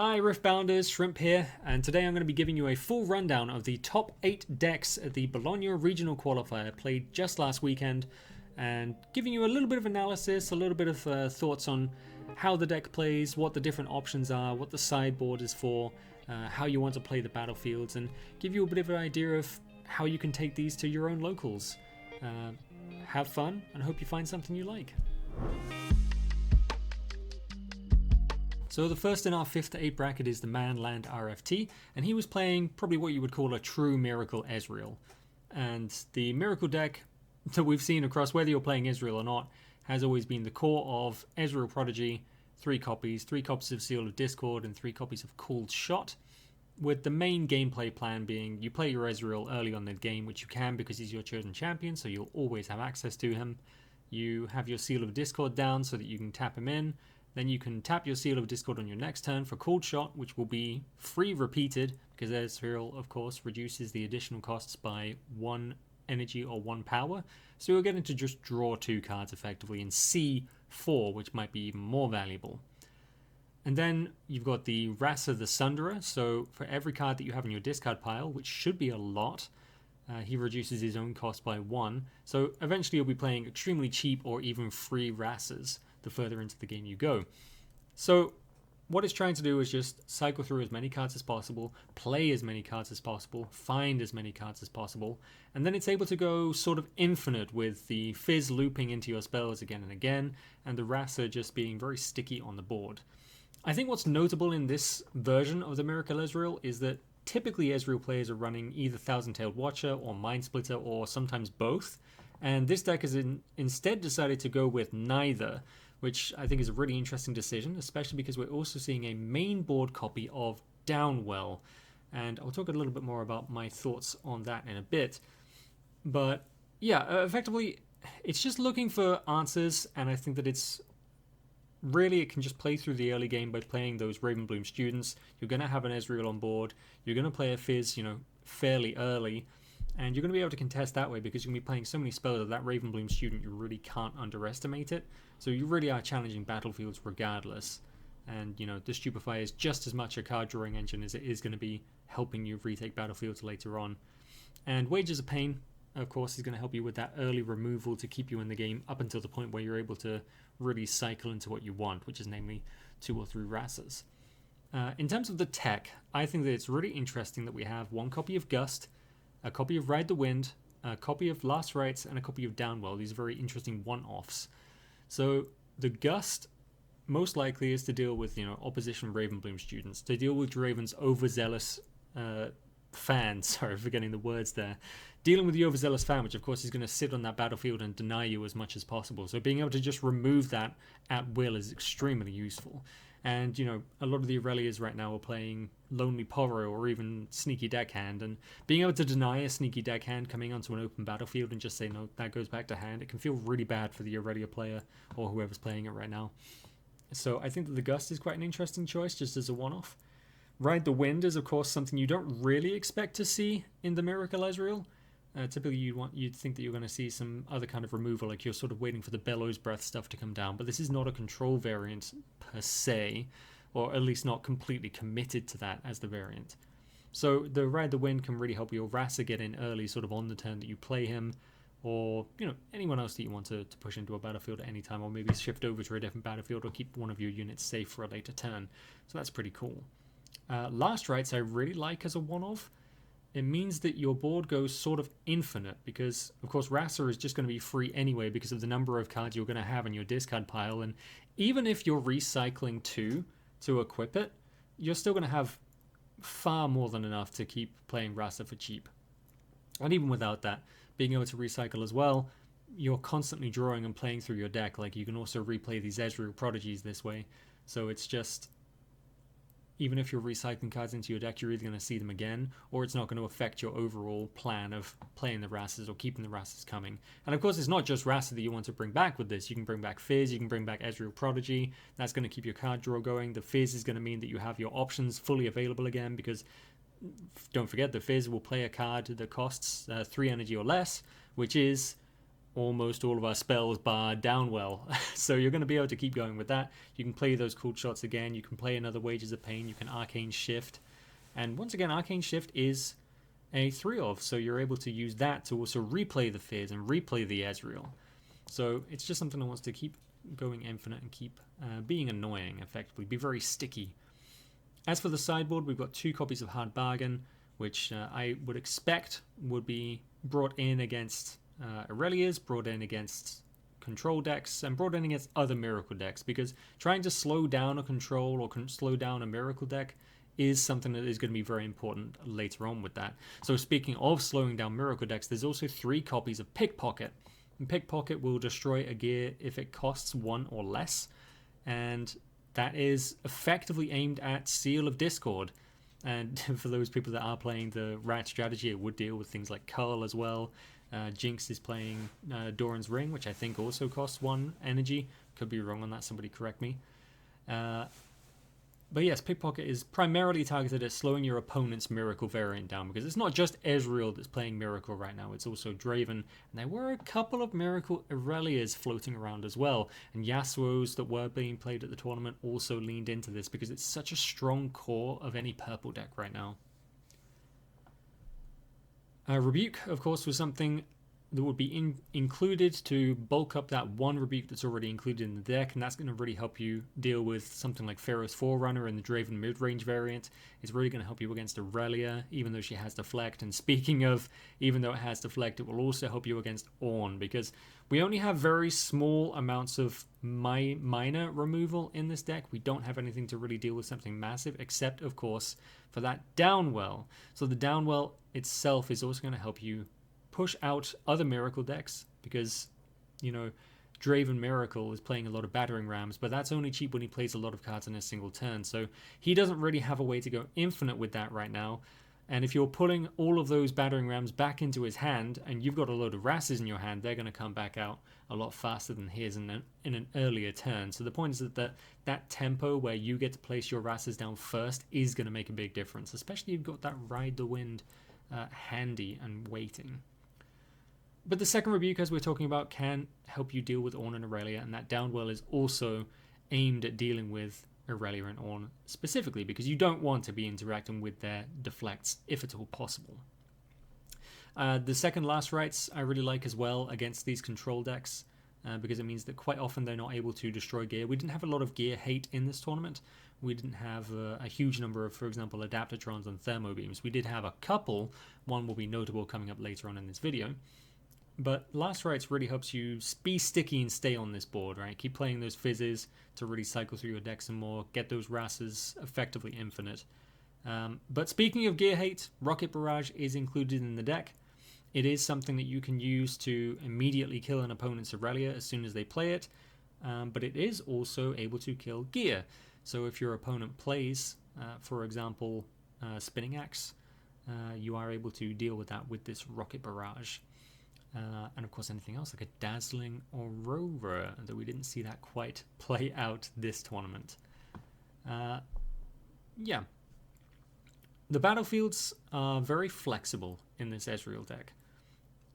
Hi Riftbounders, Shrimp here, and today I'm going to be giving you a full rundown of the top 8 decks at the Bologna Regional Qualifier played just last weekend, and giving you a little bit of analysis, a little bit of thoughts on how the deck plays, what the different options are, what the sideboard is for, how you want to play the battlefields, and give you a bit of an idea of how you can take these to your own locals. Have fun, and hope you find something you like. So the first in our 5th to 8 bracket is TheManLandRFT, and he was playing probably what you would call a true Miracle Ezreal. And the Miracle deck that we've seen across, whether you're playing Ezreal or not, has always been the core of Ezreal Prodigy, 3 copies of Seal of Discord and 3 copies of Cooled Shot, with the main gameplay plan being you play your Ezreal early on in the game, which you can because he's your chosen champion, so you'll always have access to him. You have your Seal of Discord down so that you can tap him in. Then you can tap your Seal of Discord on your next turn for Cooled Shot, which will be free repeated, because Ezreal, of course, reduces the additional costs by 1 energy or 1 power. So you're getting to just draw 2 cards effectively and see 4, which might be even more valuable. And then you've got the Rasa the Sunderer, so for every card that you have in your discard pile, which should be a lot, he reduces his own cost by 1. So eventually you'll be playing extremely cheap or even free Rasas the further into the game you go. So what it's trying to do is just cycle through as many cards as possible, play as many cards as possible, find as many cards as possible, and then it's able to go sort of infinite with the Fizz looping into your spells again and again, and the Rasa just being very sticky on the board. I think what's notable in this version of the Miracle Ezreal is that typically Ezreal players are running either Thousand-Tailed Watcher or Mind Splitter or sometimes both, and this deck has instead decided to go with neither, which I think is a really interesting decision, especially because we're also seeing a main board copy of Downwell, and I'll talk a little bit more about my thoughts on that in a bit. But yeah, effectively, it's just looking for answers, and I think that it can just play through the early game by playing those Ravenbloom students. You're going to have an Ezreal on board, you're going to play a Fizz, fairly early, and you're going to be able to contest that way because you're going to be playing so many spells that Ravenbloom student, you really can't underestimate it. So you really are challenging battlefields regardless. And, the Stupefy is just as much a card drawing engine as it is going to be helping you retake battlefields later on. And Wages of Pain, of course, is going to help you with that early removal to keep you in the game up until the point where you're able to really cycle into what you want, which is namely 2 or 3 Rasas. In terms of the tech, I think that it's really interesting that we have 1 copy of Gust, a copy of Ride the Wind, a copy of Last Rites, and a copy of Downwell. These are very interesting one-offs. So the Gust most likely is to deal with, opposition Ravenbloom students, to deal with Draven's overzealous fan, sorry, forgetting the words there. Dealing with the overzealous fan, which of course is going to sit on that battlefield and deny you as much as possible. So being able to just remove that at will is extremely useful. And, a lot of the Aurelias right now are playing Lonely Poro or even Sneaky Deckhand, and being able to deny a Sneaky Deckhand coming onto an open battlefield and just say, no, that goes back to hand, it can feel really bad for the Aurelia player or whoever's playing it right now. So I think that the Gust is quite an interesting choice just as a one-off. Ride the Wind is, of course, something you don't really expect to see in the Miracle Ezreal. Typically you'd think that you're going to see some other kind of removal, like you're sort of waiting for the Bellows Breath stuff to come down, but this is not a control variant per se, or at least not completely committed to that as the variant. So the Ride the Wind can really help your Rasa get in early, sort of on the turn that you play him, or anyone else that you want to push into a battlefield at any time, or maybe shift over to a different battlefield, or keep one of your units safe for a later turn. So that's pretty cool. Last Rites I really like as a one-off. It means that your board goes sort of infinite because, of course, Rasa is just going to be free anyway because of the number of cards you're going to have in your discard pile. And even if you're recycling 2 to equip it, you're still going to have far more than enough to keep playing Rasa for cheap. And even without that, being able to recycle as well, you're constantly drawing and playing through your deck. Like, you can also replay these Ezreal Prodigies this way. So it's just, even if you're recycling cards into your deck, you're either going to see them again, or it's not going to affect your overall plan of playing the Rasas or keeping the Rasas coming. And of course, it's not just Rasa that you want to bring back with this. You can bring back Fizz, you can bring back Ezreal Prodigy. That's going to keep your card draw going. The Fizz is going to mean that you have your options fully available again, because don't forget, the Fizz will play a card that costs 3 energy or less, which is almost all of our spells bar Downwell. So you're going to be able to keep going with that. You can play those cool shots again. You can play another Wages of Pain. You can Arcane Shift. And once again, Arcane Shift is a 3-of, so you're able to use that to also replay the Fizz and replay the Ezreal. So it's just something that wants to keep going infinite and keep being annoying, effectively. Be very sticky. As for the sideboard, we've got 2 copies of Hard Bargain, which I would expect would be brought in against Aurelia's, brought in against control decks, and brought in against other Miracle decks, because trying to slow down a control or slow down a Miracle deck is something that is going to be very important later on with that. So speaking of slowing down Miracle decks, there's also 3 copies of Pickpocket. And Pickpocket will destroy a gear if it costs 1 or less, and that is effectively aimed at Seal of Discord. And for those people that are playing the Rat strategy, it would deal with things like Cull as well. Jinx is playing Doran's Ring, which I think also costs 1 energy. Could be wrong on that, somebody correct me. But yes, Pickpocket is primarily targeted at slowing your opponent's Miracle variant down, because it's not just Ezreal that's playing Miracle right now, it's also Draven, and there were a couple of Miracle Aurelias floating around as well, and Yasuo's that were being played at the tournament also leaned into this, because it's such a strong core of any purple deck right now. Rebuke, of course, was something that would be included to bulk up that 1 Rebuke that's already included in the deck, and that's going to really help you deal with something like Pharaoh's Forerunner and the Draven mid-range variant. It's really going to help you against Aurelia, even though she has Deflect. And speaking of, even though it has Deflect, it will also help you against Ornn, because we only have very small amounts of minor removal in this deck. We don't have anything to really deal with something massive, except, of course, for that Downwell. So the Downwell itself is also going to help you push out other Miracle decks, because, you know, Draven Miracle is playing a lot of Battering Rams, but that's only cheap when he plays a lot of cards in a single turn, so he doesn't really have a way to go infinite with that right now. And if you're pulling all of those Battering Rams back into his hand, and you've got a load of Rasses in your hand, they're going to come back out a lot faster than his in an earlier turn. So the point is that tempo where you get to place your Rasses down first is going to make a big difference, especially if you've got that Ride the Wind handy and waiting. But the second Rebuke, as we're talking about, can help you deal with Ornn and Aurelia, and that Downwell is also aimed at dealing with Aurelia and Ornn specifically, because you don't want to be interacting with their deflects if at all possible. The second Last Rites I really like as well against these control decks, because it means that quite often they're not able to destroy gear. We didn't have a lot of gear hate in this tournament. We didn't have a huge number of, for example, Adaptatrons and Thermo Beams. We did have a couple. One will be notable coming up later on in this video. But Last Rites really helps you be sticky and stay on this board, right? Keep playing those Fizzes to really cycle through your deck some more, get those Rasses effectively infinite. But speaking of gear hate, Rocket Barrage is included in the deck. It is something that you can use to immediately kill an opponent's Aurelia as soon as they play it, but it is also able to kill gear. So if your opponent plays, for example, Spinning Axe, you are able to deal with that with this Rocket Barrage. And of course anything else like a Dazzling Aurora, though we didn't see that quite play out this tournament. Yeah. The battlefields are very flexible in this Ezreal deck.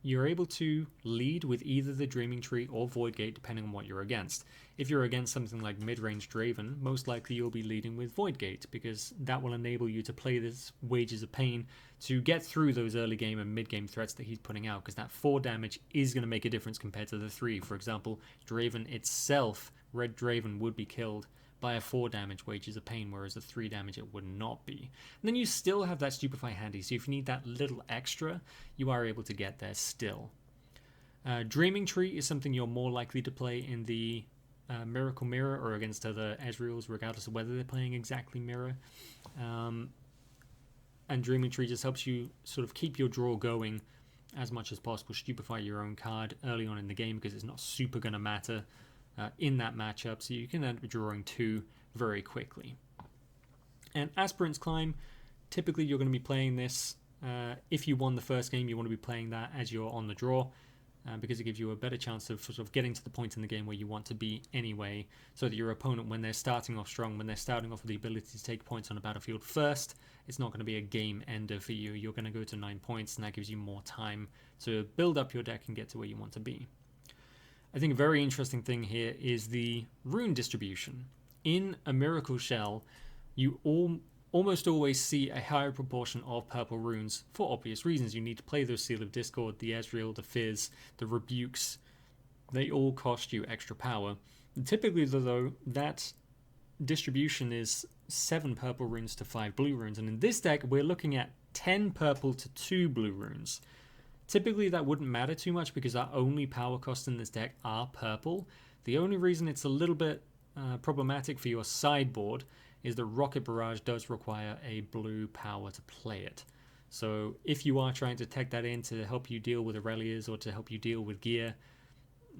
You're able to lead with either the Dreaming Tree or Void Gate depending on what you're against. If you're against something like mid-range Draven, most likely you'll be leading with Void Gate, because that will enable you to play this Wages of Pain to get through those early game and mid game threats that he's putting out, because that 4 damage is going to make a difference compared to the 3. For example, Draven itself, Red Draven, would be killed by a 4 damage Wages of Pain, whereas a 3 damage it would not be. And then you still have that Stupefy handy, so if you need that little extra, you are able to get there still. Dreaming Tree is something you're more likely to play in the Miracle Mirror or against other Ezreals, regardless of whether they're playing exactly Mirror. And Dreaming Tree just helps you sort of keep your draw going as much as possible, stupefy your own card early on in the game, because it's not super going to matter in that matchup, so you can end up drawing 2 very quickly. And Aspirant's Climb, typically you're going to be playing this, if you won the first game, you want to be playing that as you're on the draw, because it gives you a better chance of sort of getting to the point in the game where you want to be anyway, so that your opponent, when they're starting off strong, when they're starting off with the ability to take points on a battlefield first, it's not going to be a game ender for you. You're going to go to 9 points, and that gives you more time to build up your deck and get to where you want to be. I think a very interesting thing here is the rune distribution. In a Miracle Shell, you almost always see a higher proportion of purple runes for obvious reasons. You need to play those Seal of Discord, the Ezreal, the Fizz, the Rebukes. They all cost you extra power. And typically, though, that distribution is 7 purple runes to 5 blue runes. And in this deck, we're looking at 10 purple to 2 blue runes. Typically, that wouldn't matter too much because our only power costs in this deck are purple. The only reason it's a little bit problematic for your sideboard is that Rocket Barrage does require a blue power to play it. So if you are trying to tech that in to help you deal with Aurelias or to help you deal with gear,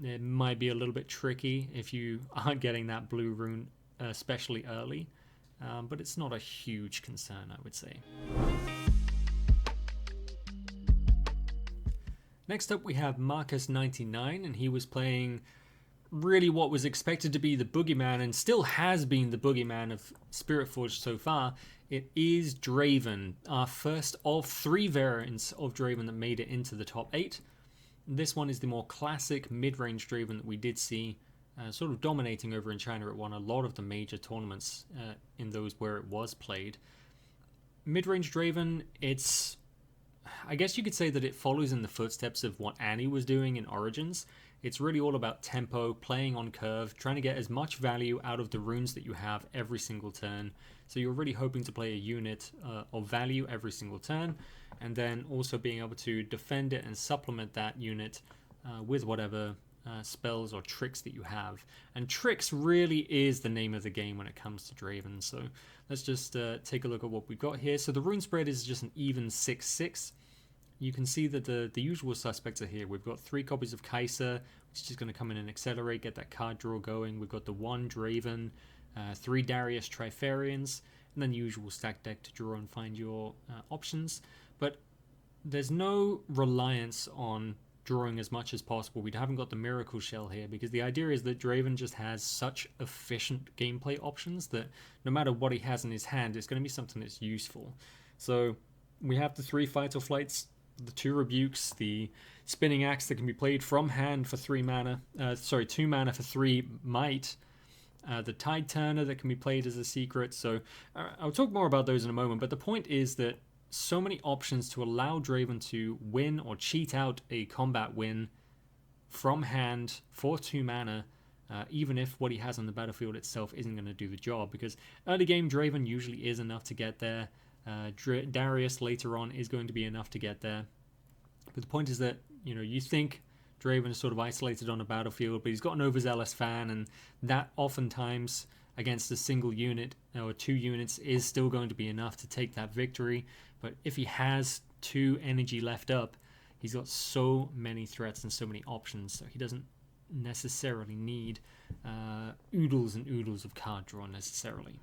it might be a little bit tricky if you aren't getting that blue rune especially early. But it's not a huge concern, I would say. Next up we have Marcus99, and he was playing really what was expected to be the boogeyman and still has been the boogeyman of Spiritforge so far. It is Draven, our first of 3 variants of Draven that made it into the top 8. This one is the more classic mid-range Draven that we did see sort of dominating over in China. It won a lot of the major tournaments in those where it was played. Mid-range Draven, I guess you could say that it follows in the footsteps of what Annie was doing in Origins. It's really all about tempo, playing on curve, trying to get as much value out of the runes that you have every single turn. So you're really hoping to play a unit of value every single turn, and then also being able to defend it and supplement that unit with whatever spells or tricks that you have. And tricks really is the name of the game when it comes to Draven. So let's just take a look at what we've got here. So the rune spread is just an even 6-6. You can see that the usual suspects are here. We've got 3 copies of Kai'Sa, which is just going to come in and accelerate, get that card draw going. We've got the 1 Draven, 3 Darius Trifarians, and then the usual stack deck to draw and find your options. But there's no reliance on drawing as much as possible. We haven't got the Miracle Shell here because the idea is that Draven just has such efficient gameplay options that no matter what he has in his hand, it's going to be something that's useful. So we have the 3 Fight or Flights, the 2 Rebukes, the Spinning Axe that can be played from hand for 2 mana for 3 might, the Tide Turner that can be played as a secret. So I'll talk more about those in a moment, but the point is that so many options to allow Draven to win or cheat out a combat win from hand for 2 mana, even if what he has on the battlefield itself isn't going to do the job, because early game Draven usually is enough to get there. Darius later on is going to be enough to get there. But the point is that, you think Draven is sort of isolated on a battlefield, but he's got an overzealous fan, and that oftentimes against a single unit or 2 units is still going to be enough to take that victory. But if he has 2 energy left up, he's got so many threats and so many options, so he doesn't necessarily need oodles and oodles of card draw necessarily.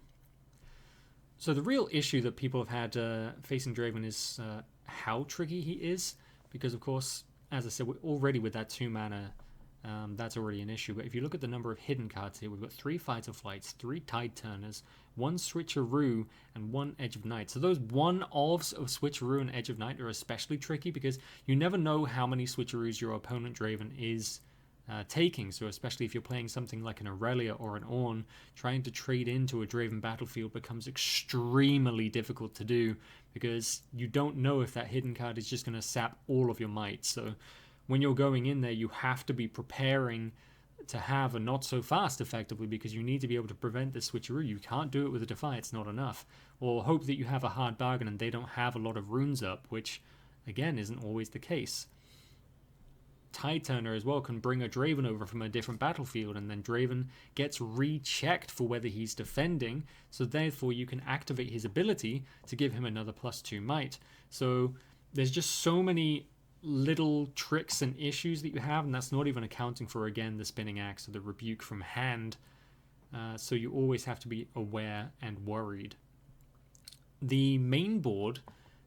So the real issue that people have had facing Draven is how tricky he is, because of course, as I said, we're already with that 2 mana, that's already an issue. But if you look at the number of hidden cards here, we've got 3 Fight or Flights, 3 Tide Turners, 1 Switcheroo, and 1 Edge of Night. So those one-ofs of Switcheroo and Edge of Night are especially tricky because you never know how many Switcheroos your opponent Draven is taking. So especially if you're playing something like an Aurelia or an Ornn, trying to trade into a Draven battlefield becomes extremely difficult to do because you don't know if that hidden card is just going to sap all of your might. So when you're going in there, you have to be preparing to have a not so fast effectively, because you need to be able to prevent the switcheroo. You can't do it with a Defy, it's not enough. Or hope that you have a hard bargain and they don't have a lot of runes up, which again isn't always the case. Tide Turner as well can bring a Draven over from a different battlefield, and then Draven gets rechecked for whether he's defending, so therefore you can activate his ability to give him another +2 might. So there's just so many little tricks and issues that you have, and that's not even accounting for, again, the Spinning Axe or the Rebuke from hand. So you always have to be aware and worried. The main board,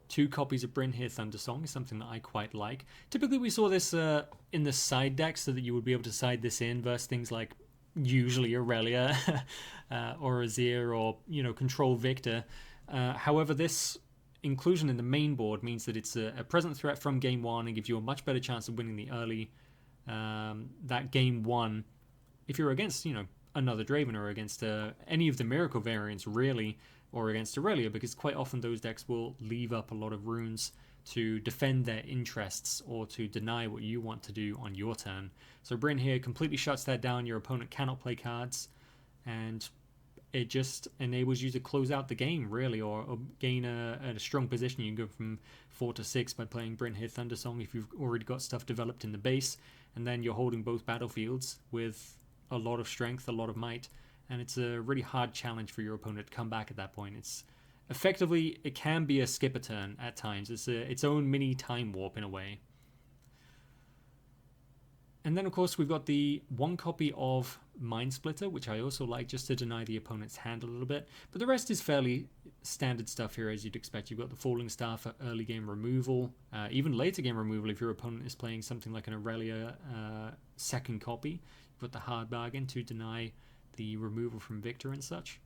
2 copies of Brynhir Thundersong, is something that I quite like. Typically we saw this in the side deck, so that you would be able to side this in versus things like usually Aurelia or Azir or Control Victor. However, this inclusion in the main board means that it's a present threat from game 1 and gives you a much better chance of winning the early that game 1, if you're against, another Draven or against any of the Miracle variants, really, or against Aurelia, because quite often those decks will leave up a lot of runes to defend their interests or to deny what you want to do on your turn. So Bryn here completely shuts that down. Your opponent cannot play cards, and it just enables you to close out the game, really, or gain a strong position. You can go from 4 to 6 by playing Bryn here Thundersong if you've already got stuff developed in the base, and then you're holding both battlefields with a lot of strength, a lot of might, and it's a really hard challenge for your opponent to come back at that point. It's effectively, it can be a skip a turn at times. It's its own mini time warp in a way. And then, of course, we've got the 1 copy of Mind Splitter, which I also like just to deny the opponent's hand a little bit. But the rest is fairly standard stuff here, as you'd expect. You've got the Falling Star for early game removal, even later game removal if your opponent is playing something like an Aurelia 2nd copy. You've got the Hard Bargain to deny the removal from Victor and such.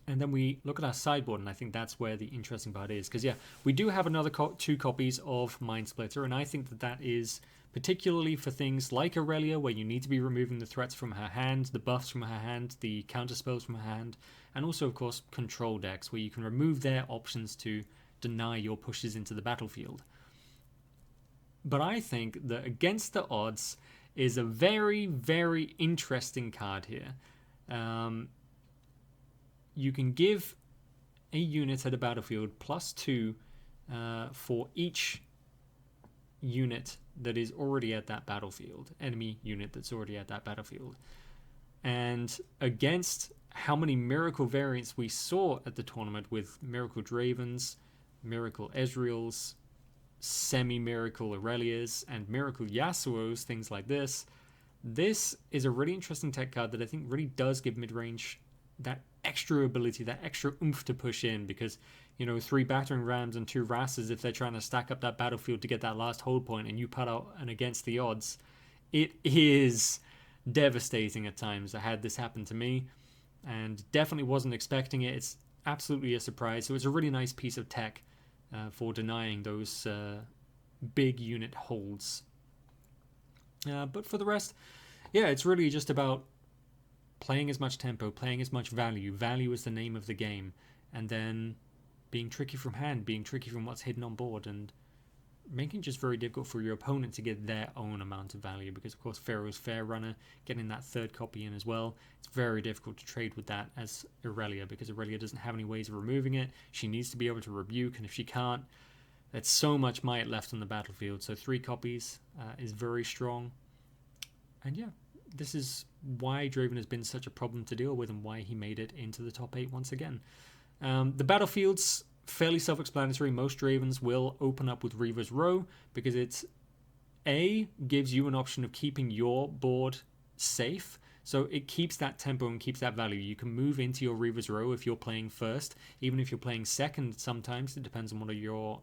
And then we look at our sideboard, and I think that's where the interesting part is. Because, yeah, we do have another 2 copies of Mind Splitter, and I think that is particularly for things like Aurelia, where you need to be removing the threats from her hand, the buffs from her hand, the counterspells from her hand, and also, of course, control decks, where you can remove their options to deny your pushes into the battlefield. But I think that Against the Odds is a very, very interesting card here. You can give a unit at a battlefield +2 for each unit that is already at that battlefield, enemy unit that's already at that battlefield. And against how many Miracle variants we saw at the tournament with Miracle Dravens, Miracle Ezreals, Semi-Miracle Aurelias, and Miracle Yasuos, things like this, this is a really interesting tech card that I think really does give mid-range that extra ability, that extra oomph to push in, because 3 battering rams and 2 Rasses, if they're trying to stack up that battlefield to get that last hold point and you put out an Against the Odds, it is devastating at times. I had this happen to me and definitely wasn't expecting it. It's absolutely a surprise. So it's a really nice piece of tech for denying those big unit holds. But for the rest, yeah, it's really just about playing as much tempo, playing as much value. Value is the name of the game. And then being tricky from hand, being tricky from what's hidden on board, and making it just very difficult for your opponent to get their own amount of value. Because, of course, Pharaoh's Fair Runner, getting that 3rd copy in as well, it's very difficult to trade with that as Aurelia, because Aurelia doesn't have any ways of removing it. She needs to be able to rebuke, and if she can't, there's so much might left on the battlefield. So 3 copies is very strong. And yeah, this is why Draven has been such a problem to deal with and why he made it into the top 8 once again. The battlefield's fairly self-explanatory. Most Dravens will open up with Reaver's Row because it's gives you an option of keeping your board safe. So it keeps that tempo and keeps that value. You can move into your Reaver's Row if you're playing first, even if you're playing second sometimes. It depends on what your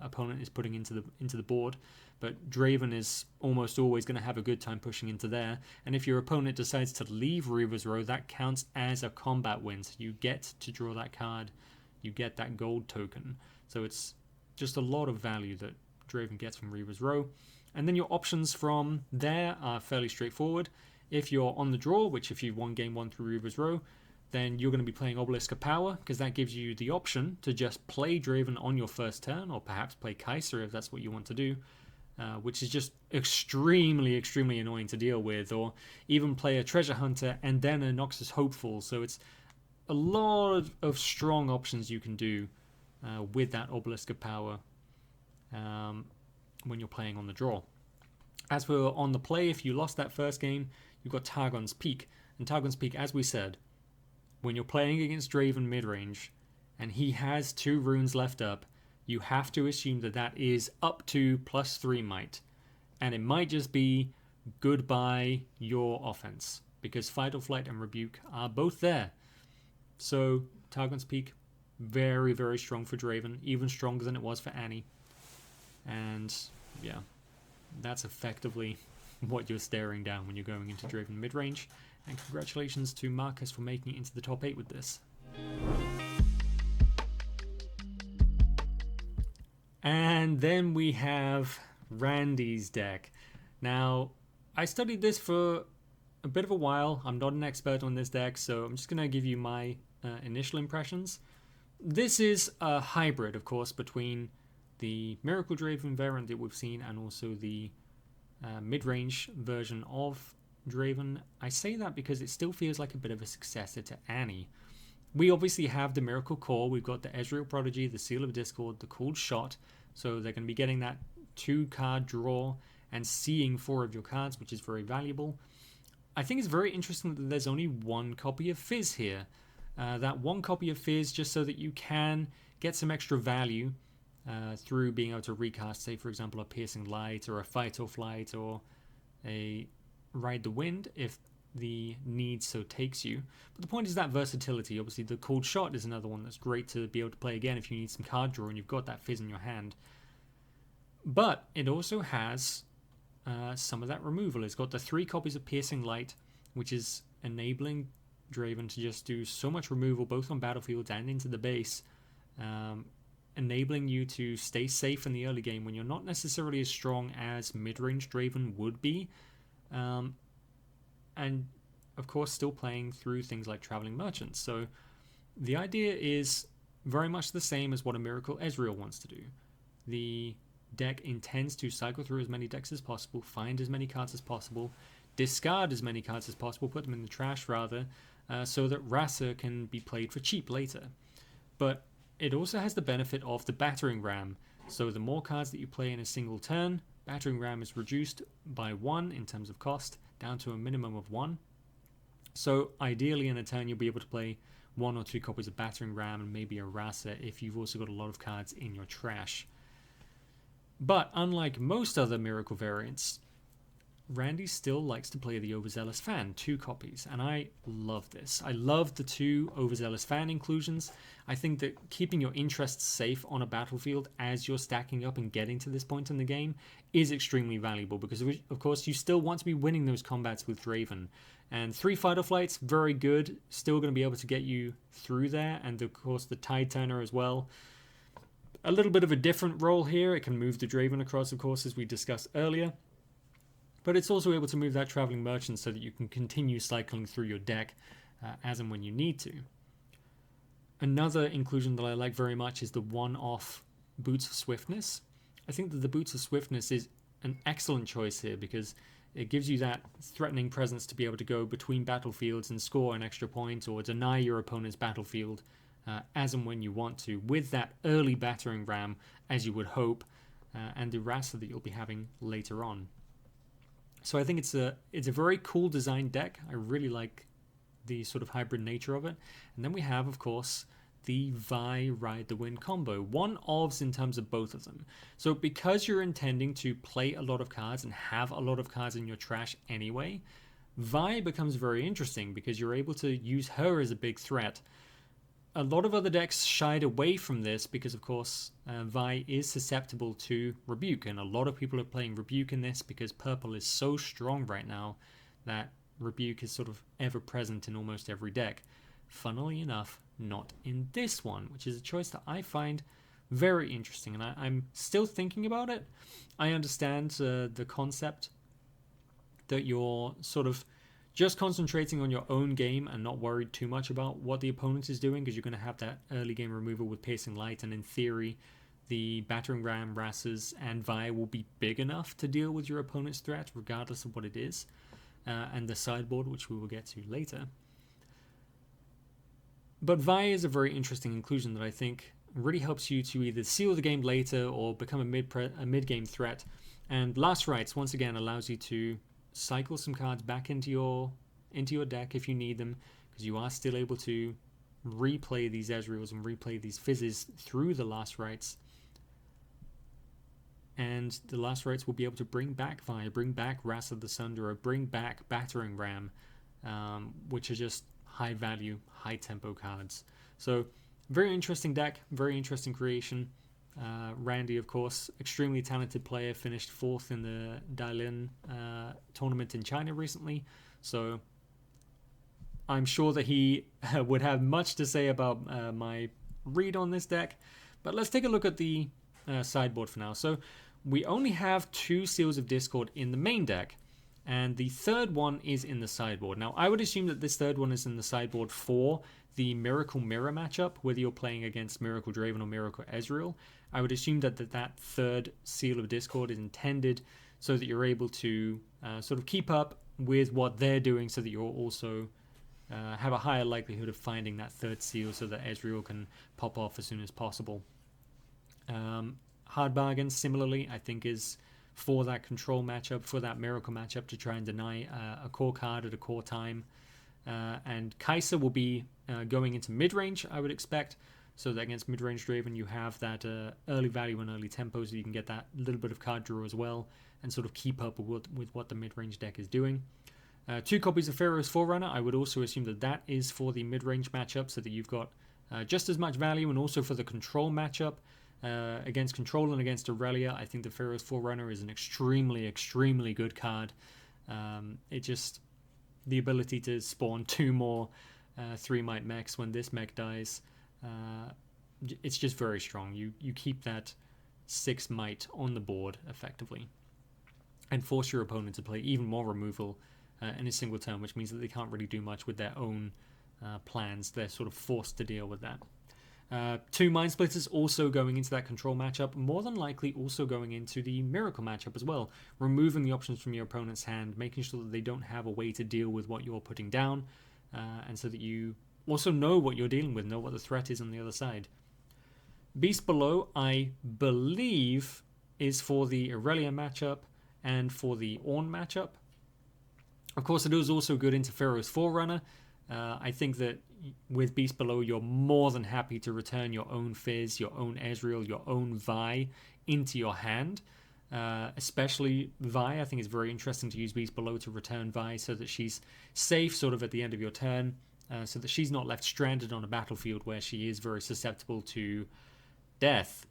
opponent is putting into the board. But Draven is almost always going to have a good time pushing into there. And if your opponent decides to leave Reaver's Row, that counts as a combat win. So you get to draw that card. You get that gold token. So it's just a lot of value that Draven gets from Reaver's Row. And then your options from there are fairly straightforward. If you're on the draw, which if you've won game 1 through Reaver's Row, then you're going to be playing Obelisk of Power, because that gives you the option to just play Draven on your first turn, or perhaps play Kaiser if that's what you want to do, which is just extremely, extremely annoying to deal with, or even play a Treasure Hunter and then a Noxus Hopeful. So it's a lot of strong options you can do with that Obelisk of Power when you're playing on the draw. As for on the play, if you lost that first game, you've got Targon's Peak. And Targon's Peak, as we said, when you're playing against Draven midrange and he has 2 runes left up, you have to assume that that is up to +3 might. And it might just be goodbye your offense, because Fight or Flight and Rebuke are both there. So Targon's Peak, very, very strong for Draven, even stronger than it was for Annie. And yeah, that's effectively what you're staring down when you're going into Draven midrange. And congratulations to Marcus for making it into the top 8 with this. And then we have Randy's deck. Now, I studied this for a bit of a while. I'm not an expert on this deck, so I'm just going to give you my initial impressions. This is a hybrid, of course, between the Miracle Draven variant that we've seen and also the mid-range version of Draven. I say that because it still feels like a bit of a successor to Annie. We obviously have the Miracle Core, we've got the Ezreal Prodigy, the Seal of Discord, the Cold Shot, so they're going to be getting that 2-card draw and seeing 4 of your cards, which is very valuable. I think it's very interesting that there's only 1 copy of Fizz here. That 1 copy of Fizz just so that you can get some extra value through being able to recast, say for example, a Piercing Light or a Fight or Flight or a Ride the Wind if the need so takes you. But the point is that versatility. Obviously the Cold Shot is another one that's great to be able to play again if you need some card draw and you've got that Fizz in your hand. But it also has some of that removal. It's got the 3 copies of Piercing Light, which is enabling Draven to just do so much removal both on battlefields and into the base, enabling you to stay safe in the early game when you're not necessarily as strong as mid-range Draven would be, and of course still playing through things like Traveling Merchants. So the idea is very much the same as what a Miracle Ezreal wants to do. The deck intends to cycle through as many decks as possible, find as many cards as possible, discard as many cards as possible, put them in the trash rather, so that Rasa can be played for cheap later. But it also has the benefit of the Battering Ram, so the more cards that you play in a single turn, Battering Ram is reduced by 1 in terms of cost, down to a minimum of 1. So ideally in a turn you'll be able to play 1 or 2 copies of Battering Ram and maybe a Rasa if you've also got a lot of cards in your trash. But unlike most other Miracle variants, Randy still likes to play the Overzealous Fan, 2 copies, and I love this. I love the 2 Overzealous Fan inclusions. I think that keeping your interests safe on a battlefield as you're stacking up and getting to this point in the game is extremely valuable because, of course, you still want to be winning those combats with Draven. And 3 Fight or Flights, very good, still going to be able to get you through there, and of course the Tide Turner as well. A little bit of a different role here. It can move the Draven across, of course, as we discussed earlier. But it's also able to move that Traveling Merchant so that you can continue cycling through your deck as and when you need to. Another inclusion that I like very much is the one-off Boots of Swiftness. I think that the Boots of Swiftness is an excellent choice here because it gives you that threatening presence to be able to go between battlefields and score an extra point or deny your opponent's battlefield as and when you want to, with that early Battering Ram, as you would hope, and the Rasa that you'll be having later on. So I think it's a very cool design deck. I really like the sort of hybrid nature of it. And then we have, of course, the Vi Ride the Wind combo. 1 OVs in terms of both of them. So because you're intending to play a lot of cards and have a lot of cards in your trash anyway, Vi becomes very interesting because you're able to use her as a big threat. A lot of other decks shied away from this because, of course, Vi is susceptible to Rebuke, and a lot of people are playing Rebuke in this because purple is so strong right now that Rebuke is sort of ever present in almost every deck. Funnily enough, not in this one, which is a choice that I find very interesting, and I'm still thinking about it. I understand the concept that you're sort of just concentrating on your own game and not worried too much about what the opponent is doing because you're going to have that early game removal with Piercing Light, and in theory the Battering Ram, Rasas and Vi will be big enough to deal with your opponent's threat regardless of what it is, and the sideboard, which we will get to later. But Vi is a very interesting inclusion that I think really helps you to either seal the game later or become a mid-game threat, and Last Rites once again allows you to cycle some cards back into your deck if you need them, because you are still able to replay these Ezreals and replay these Fizzes through the Last Rites. And the Last Rites will be able to bring back Vi, bring back Rasa the Sunderer, bring back Battering Ram, which are just high value, high tempo cards. So very interesting deck, very interesting creation. Randy, of course, extremely talented player, finished 4th in the Dalian tournament in China recently, so I'm sure that he would have much to say about my read on this deck. But let's take a look at the sideboard for now. So we only have 2 Seals of Discord in the main deck, and the third one is in the sideboard. Now, I would assume that this third one is in the sideboard for the Miracle Mirror matchup, whether you're playing against Miracle Draven or Miracle Ezreal. I would assume that that third Seal of Discord is intended so that you're able to sort of keep up with what they're doing, so that you'll also have a higher likelihood of finding that third seal so that Ezreal can pop off as soon as possible. Hard Bargain, similarly, I think is for that control matchup, for that Miracle matchup, to try and deny a core card at a core time. And Kai'Sa will be going into mid-range, I would expect, so that against mid-range Draven you have that early value and early tempo, so you can get that little bit of card draw as well and sort of keep up with what the mid-range deck is doing. 2 copies of Pharaoh's Forerunner, I would also assume that that is for the mid-range matchup, so that you've got just as much value, and also for the control matchup against control and against Aurelia. I think the Pharaoh's Forerunner is an extremely, extremely good card. It just, the ability to spawn 2 more 3-might mechs when this mech dies, it's just very strong. You keep that 6-might on the board effectively and force your opponent to play even more removal in a single turn, which means that they can't really do much with their own plans. They're sort of forced to deal with that. 2 Mind Splitters also going into that control matchup, more than likely also going into the Miracle matchup as well, removing the options from your opponent's hand, making sure that they don't have a way to deal with what you're putting down, and so that you also know what you're dealing with, know what the threat is on the other side. Beast Below, I believe, is for the Aurelia matchup and for the Ornn matchup. Of course, it is also good into Pharaoh's Forerunner. I think that with Beast Below, you're more than happy to return your own Fizz, your own Ezreal, your own Vi into your hand. Especially Vi, I think it's very interesting to use Beast Below to return Vi so that she's safe sort of at the end of your turn, so that she's not left stranded on a battlefield where she is very susceptible to death.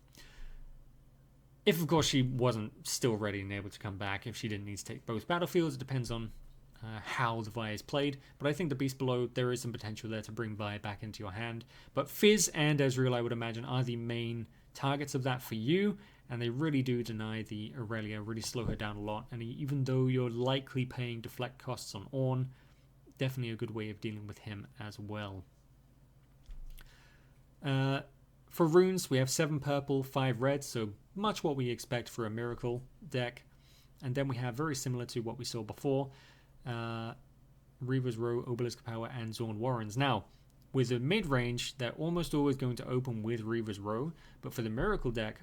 If, of course, she wasn't still ready and able to come back, if she didn't need to take both battlefields, it depends on how the Vi is played. But I think the Beast Below, there is some potential there to bring Vi back into your hand. But Fizz and Ezreal, I would imagine, are the main targets of that for you, and they really do deny the Aurelia, really slow her down a lot. And even though you're likely paying deflect costs on Ornn, definitely a good way of dealing with him as well. For runes, we have 7 purple, 5 red, so much what we expect for a Miracle deck. And then we have, very similar to what we saw before, Reaver's Row, Obelisk Power, and Zorn Warrens. Now, with a mid-range, they're almost always going to open with Reaver's Row, but for the Miracle deck,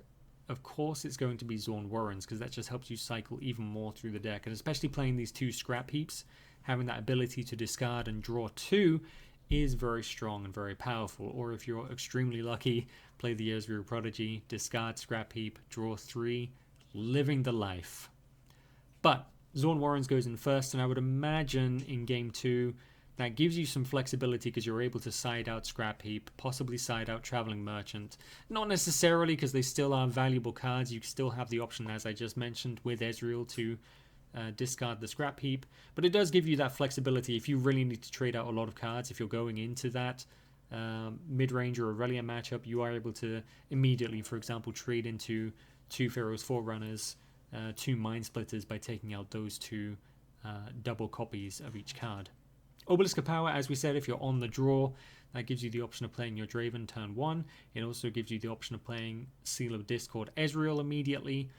of course it's going to be Zorn Warrens, because that just helps you cycle even more through the deck. And especially playing these 2 scrap heaps, having that ability to discard and draw 2 is very strong and very powerful. Or if you're extremely lucky, play the Ezreal Prodigy, discard scrap heap, draw 3, living the life. But Zorn Warrens goes in first, and I would imagine in game 2 that gives you some flexibility, because you're able to side out Scrap Heap, possibly side out Traveling Merchant. Not necessarily, because they still are valuable cards. You still have the option, as I just mentioned, with Ezreal to discard the Scrap Heap. But it does give you that flexibility if you really need to trade out a lot of cards. If you're going into that mid-range or Aurelia matchup, you are able to immediately, for example, trade into 2 Pharaoh's Forerunners, 2 Mind Splitters by taking out those 2 double copies of each card. Obelisk of Power, as we said, if you're on the draw, that gives you the option of playing your Draven turn 1. It also gives you the option of playing Seal of Discord Ezreal immediately.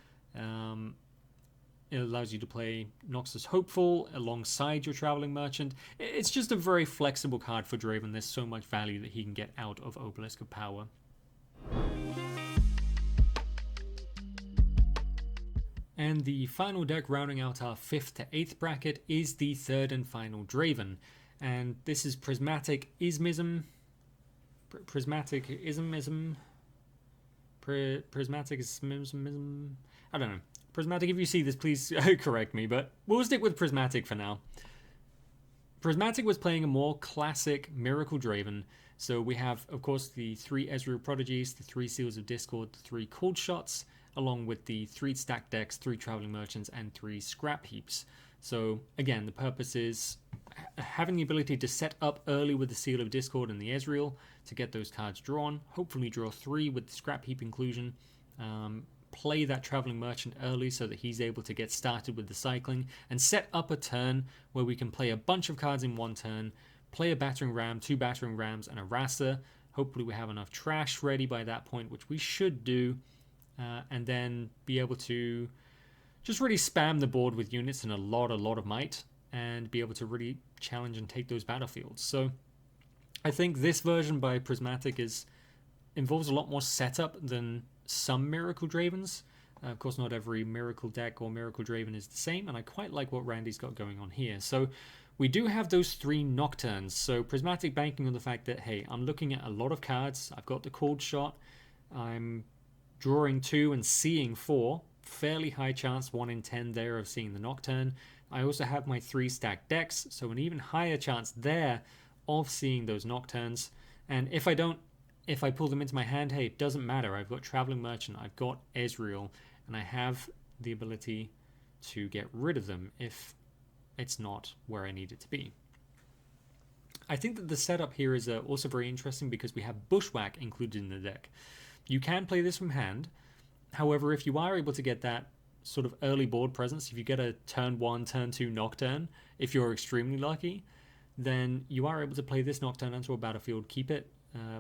It allows you to play Noxus Hopeful alongside your Traveling Merchant. It's just a very flexible card for Draven. There's so much value that he can get out of Obelisk of Power. And the final deck rounding out our 5th to 8th bracket is the 3rd and final Draven. And this is Pristmaticismism. Pristmaticismism. I don't know. Prismatic, if you see this, please correct me, but we'll stick with Prismatic for now. Prismatic was playing a more classic Miracle Draven. So we have, of course, the 3 Ezreal Prodigies, the 3 Seals of Discord, the 3 Cold Shots, along with the 3 stacked decks, 3 Traveling Merchants, and 3 Scrap Heaps. So, again, the purpose is having the ability to set up early with the Seal of Discord and the Ezreal to get those cards drawn, hopefully draw 3 with the Scrap Heap inclusion, play that Traveling Merchant early so that he's able to get started with the cycling and set up a turn where we can play a bunch of cards in one turn, play a Battering Ram, 2 Battering Rams, and a Rasa. Hopefully we have enough trash ready by that point, which we should do, and then be able to just really spam the board with units and a lot of might, and be able to really challenge and take those battlefields. So I think this version by Pristmatic involves a lot more setup than some Miracle Dravens. Of course, not every Miracle deck or Miracle Draven is the same, and I quite like what Randy's got going on here. So we do have those 3 Nocturnes. So Pristmatic banking on the fact that, hey, I'm looking at a lot of cards. I've got the Cold Shot. I'm drawing 2 and seeing 4. Fairly high chance, 1 in 10 there of seeing the Nocturne. I also have my 3 stacked decks, so an even higher chance there of seeing those Nocturnes. And if I pull them into my hand, hey, it doesn't matter. I've got Traveling Merchant, I've got Ezreal, and I have the ability to get rid of them if it's not where I need it to be. I think that the setup here is also very interesting because we have Bushwhack included in the deck. You can play this from hand. However, if you are able to get that sort of early board presence, if you get a turn 1, turn 2 Nocturne, if you're extremely lucky, then you are able to play this Nocturne onto a battlefield, keep it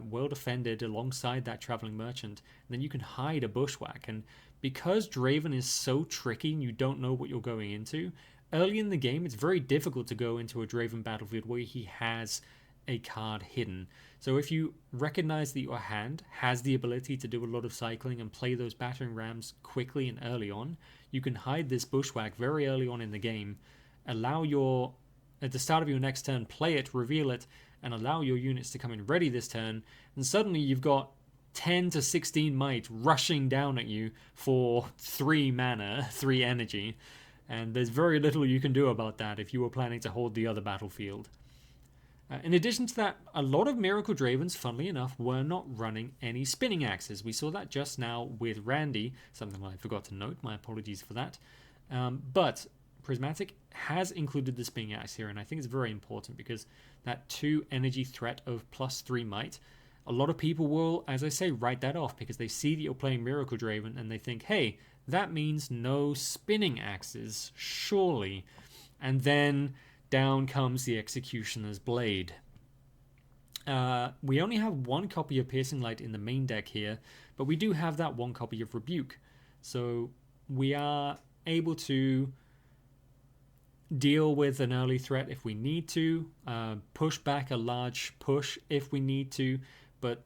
well defended alongside that Traveling Merchant, and then you can hide a Bushwhack. And because Draven is so tricky and you don't know what you're going into, early in the game it's very difficult to go into a Draven battlefield where he has a card hidden. So if you recognize that your hand has the ability to do a lot of cycling and play those Battering Rams quickly and early on, you can hide this Bushwhack very early on in the game, allow at the start of your next turn, play it, reveal it, and allow your units to come in ready this turn, and suddenly you've got 10 to 16 might rushing down at you for 3 mana, 3 energy, and there's very little you can do about that if you were planning to hold the other battlefield. In addition to that, a lot of Miracle Dravens, funnily enough, were not running any spinning axes. We saw that just now with Randy, something I forgot to note, my apologies for that. But Pristmatic has included the spinning axe here, and I think it's very important because that 2 energy threat of +3 might, a lot of people will, as I say, write that off because they see that you're playing Miracle Draven and they think, hey, that means no spinning axes, surely. And then down comes the Executioner's Blade. We only have 1 copy of Piercing Light in the main deck here, but we do have that 1 copy of Rebuke. So we are able to deal with an early threat if we need to, push back a large push if we need to, but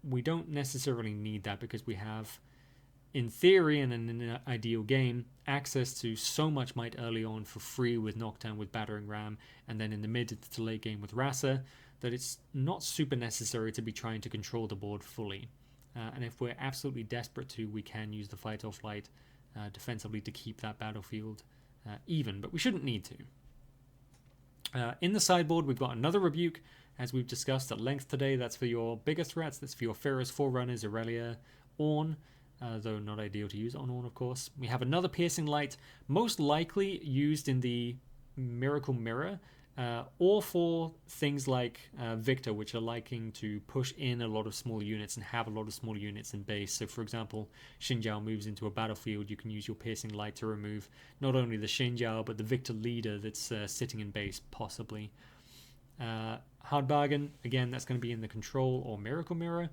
we don't necessarily need that because we have, in theory and in an ideal game, access to so much might early on for free with Nocturne, with Battering Ram, and then in the mid to late game with Rasa, that it's not super necessary to be trying to control the board fully. And if we're absolutely desperate to, we can use the Fight or Flight defensively to keep that battlefield even, but we shouldn't need to. In the sideboard, we've got another Rebuke, as we've discussed at length today. That's for your bigger threats. That's for your Ferrous Forerunners, Aurelia, Ornn, though not ideal to use on Ornn, of course. We have another Piercing Light, most likely used in the Miracle Mirror, or for things like Victor, which are liking to push in a lot of small units and have a lot of small units in base. So, for example, Xin Zhao moves into a battlefield, you can use your Piercing Light to remove not only the Xin Zhao, but the Victor leader that's sitting in base, possibly. Hard Bargain, again, that's going to be in the Control or Miracle Mirror.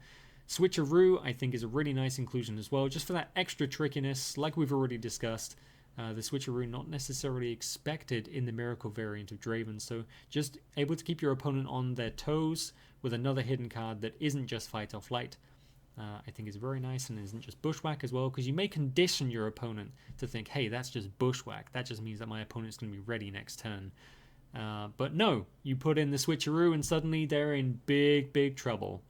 Switcheroo, I think, is a really nice inclusion as well, just for that extra trickiness, like we've already discussed. The Switcheroo not necessarily expected in the Miracle variant of Draven, so just able to keep your opponent on their toes with another hidden card that isn't just Fight or Flight, I think is very nice, and isn't just Bushwhack as well, because you may condition your opponent to think, hey, that's just Bushwhack, that just means that my opponent's going to be ready next turn. But no, you put in the Switcheroo and suddenly they're in big trouble.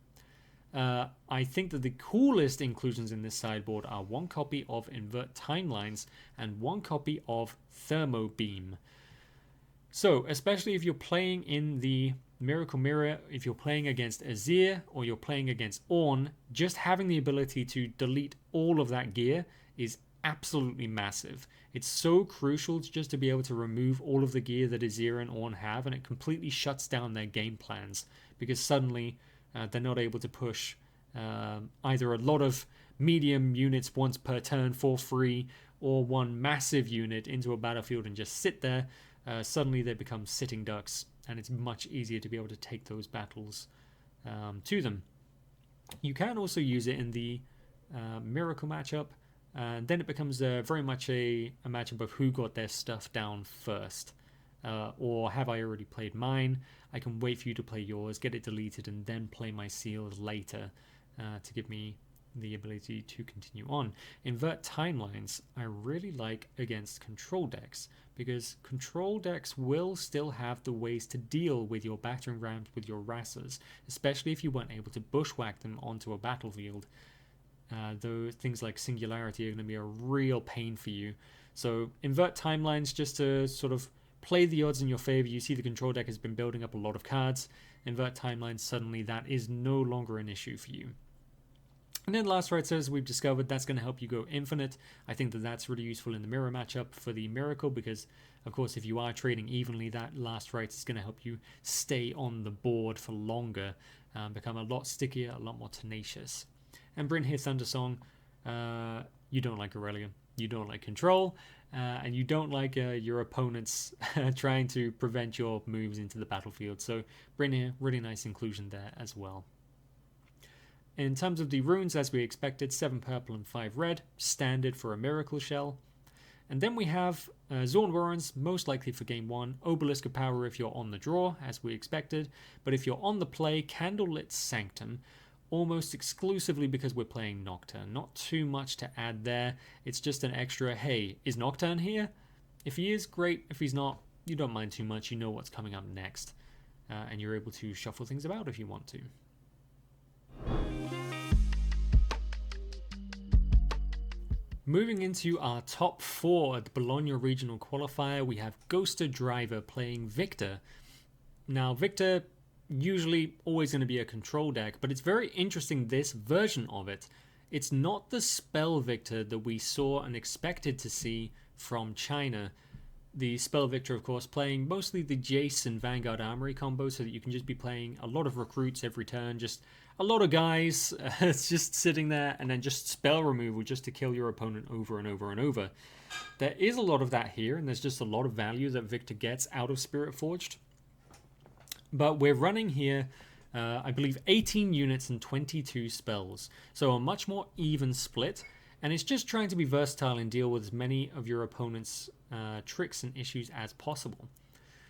I think that the coolest inclusions in this sideboard are 1 copy of Invert Timelines and 1 copy of Thermo Beam. So, especially if you're playing in the Miracle Mirror, if you're playing against Azir or you're playing against Ornn, just having the ability to delete all of that gear is absolutely massive. It's so crucial just to be able to remove all of the gear that Azir and Ornn have, and it completely shuts down their game plans because suddenly they're not able to push either a lot of medium units once per turn for free, or one massive unit into a battlefield and just sit there, suddenly they become sitting ducks, and it's much easier to be able to take those battles to them. You can also use it in the Miracle matchup, and then it becomes very much a matchup of who got their stuff down first. Or have I already played mine? I can wait for you to play yours, get it deleted, and then play my seals later to give me the ability to continue on. Invert timelines I really like against control decks, because control decks will still have the ways to deal with your battering rams with your Rassers, especially if you weren't able to bushwhack them onto a battlefield. Though things like Singularity are going to be a real pain for you. So invert timelines just to sort of play the odds in your favor. You see the control deck has been building up a lot of cards. Invert timelines, suddenly that is no longer an issue for you. And then Last Rites, as we've discovered, that's going to help you go infinite. I think that that's really useful in the mirror matchup for the Miracle, because of course if you are trading evenly, that Last Rites is going to help you stay on the board for longer, become a lot stickier, a lot more tenacious. And Bryn here, Thundersong, you don't like Aurelia, you don't like control, and you don't like your opponents trying to prevent your moves into the battlefield. So Bryn here, really nice inclusion there as well. In terms of the runes, as we expected, 7 purple and 5 red, standard for a Miracle Shell. And then we have Zorn Warrens, most likely for game 1, Obelisk of Power if you're on the draw, as we expected, but if you're on the play, Candlelit Sanctum, almost exclusively because we're playing Nocturne. Not too much to add there, it's just an extra, hey, is Nocturne here? If he is, great. If he's not, you don't mind too much, you know what's coming up next. And you're able to shuffle things about if you want to. Moving into our top 4 at the Bologna Regional Qualifier, we have Ghosterdriver playing Victor. Now, Victor, usually always going to be a control deck, but it's very interesting, this version of it. It's not the spell Victor that we saw and expected to see from China. The spell Victor, of course, playing mostly the Jace and Vanguard Armory combo, so that you can just be playing a lot of recruits every turn, just a lot of guys. It's just sitting there, and then just spell removal just to kill your opponent over and over and over. There is a lot of that here, and there's just a lot of value that Victor gets out of Spirit Forged. But we're running here, I believe, 18 units and 22 spells, so a much more even split. And it's just trying to be versatile and deal with as many of your opponent's tricks and issues as possible.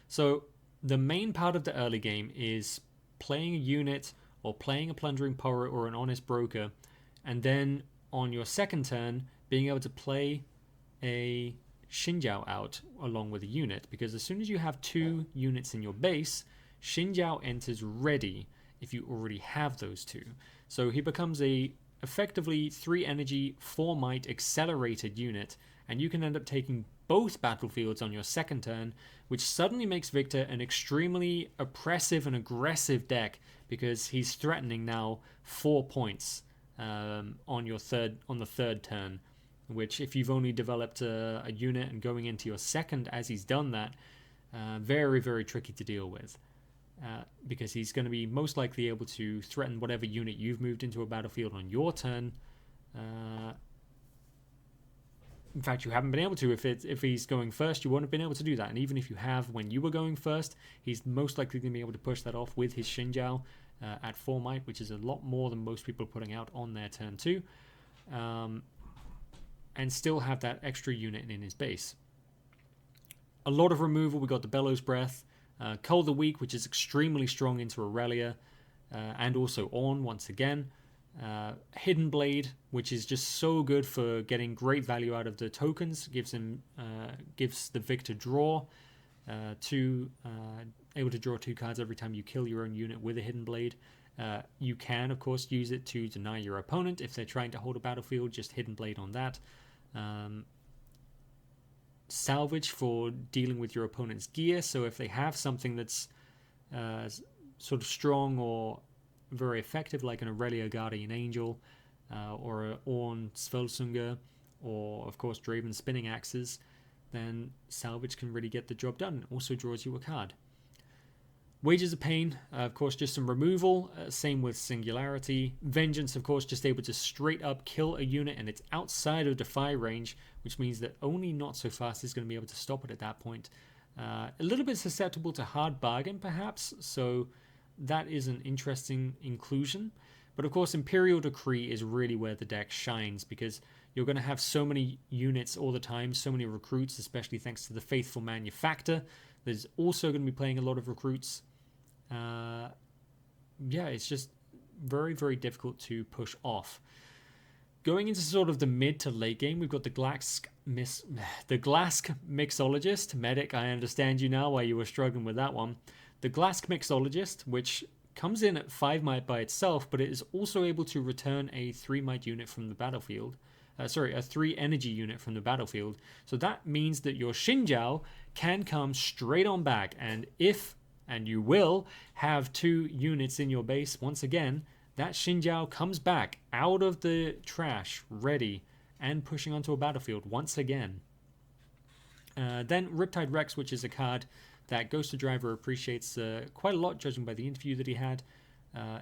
So the main part of the early game is playing a unit or playing a Plundering Pirate or an Honest Broker, and then on your second turn being able to play a Xinjiao out along with a unit, because as soon as you have 2 units in your base, Xinjiao enters ready if you already have those 2. So he becomes a effectively 3 energy, 4 might accelerated unit, and you can end up taking both battlefields on your second turn, which suddenly makes Victor an extremely oppressive and aggressive deck, because he's threatening now 4 points on the third turn, which if you've only developed a unit and going into your second as he's done that, very, very tricky to deal with. Because he's going to be most likely able to threaten whatever unit you've moved into a battlefield on your turn. In fact, you haven't been able to. If he's going first, you won't have been able to do that. And even if you have when you were going first, he's most likely going to be able to push that off with his Xinjiao at 4 might, which is a lot more than most people are putting out on their turn 2. And still have that extra unit in his base. A lot of removal. We got the Bellows Breath. Cull the Weak, which is extremely strong into Aurelia, and also Ornn once again. Hidden Blade, which is just so good for getting great value out of the tokens, gives the Victor draw able to draw 2 cards every time you kill your own unit with a Hidden Blade. You can, of course, use it to deny your opponent if they're trying to hold a battlefield. Just Hidden Blade on that. Salvage for dealing with your opponent's gear, so if they have something that's sort of strong or very effective, like an Aurelia Guardian Angel or an Ornn Svelsunga, or of course Draven Spinning Axes, then salvage can really get the job done. It also draws you a card. Wages of Pain, of course, just some removal. Same with Singularity. Vengeance, of course, just able to straight up kill a unit, and it's outside of Defy range, which means that only Not So Fast is going to be able to stop it at that point. A little bit susceptible to Hard Bargain, perhaps, so that is an interesting inclusion. But of course, Imperial Decree is really where the deck shines, because you're going to have so many units all the time, so many recruits, especially thanks to the Faithful Manufactor. There's also going to be playing a lot of recruits. Yeah, it's just very, very difficult to push off. Going into sort of the mid to late game, we've got the Glask Mixologist. Medic, I understand you now why you were struggling with that one. The Glask Mixologist, which comes in at 5 might by itself, but it is also able to return a 3 might unit from the battlefield. A 3 energy unit from the battlefield. So that means that your Xinjiao can come straight on back, and if, and you will, have 2 units in your base once again, that Xinjiao comes back out of the trash, ready, and pushing onto a battlefield once again. Then Riptide Rex, which is a card that Ghosterdriver appreciates quite a lot, judging by the interview that he had,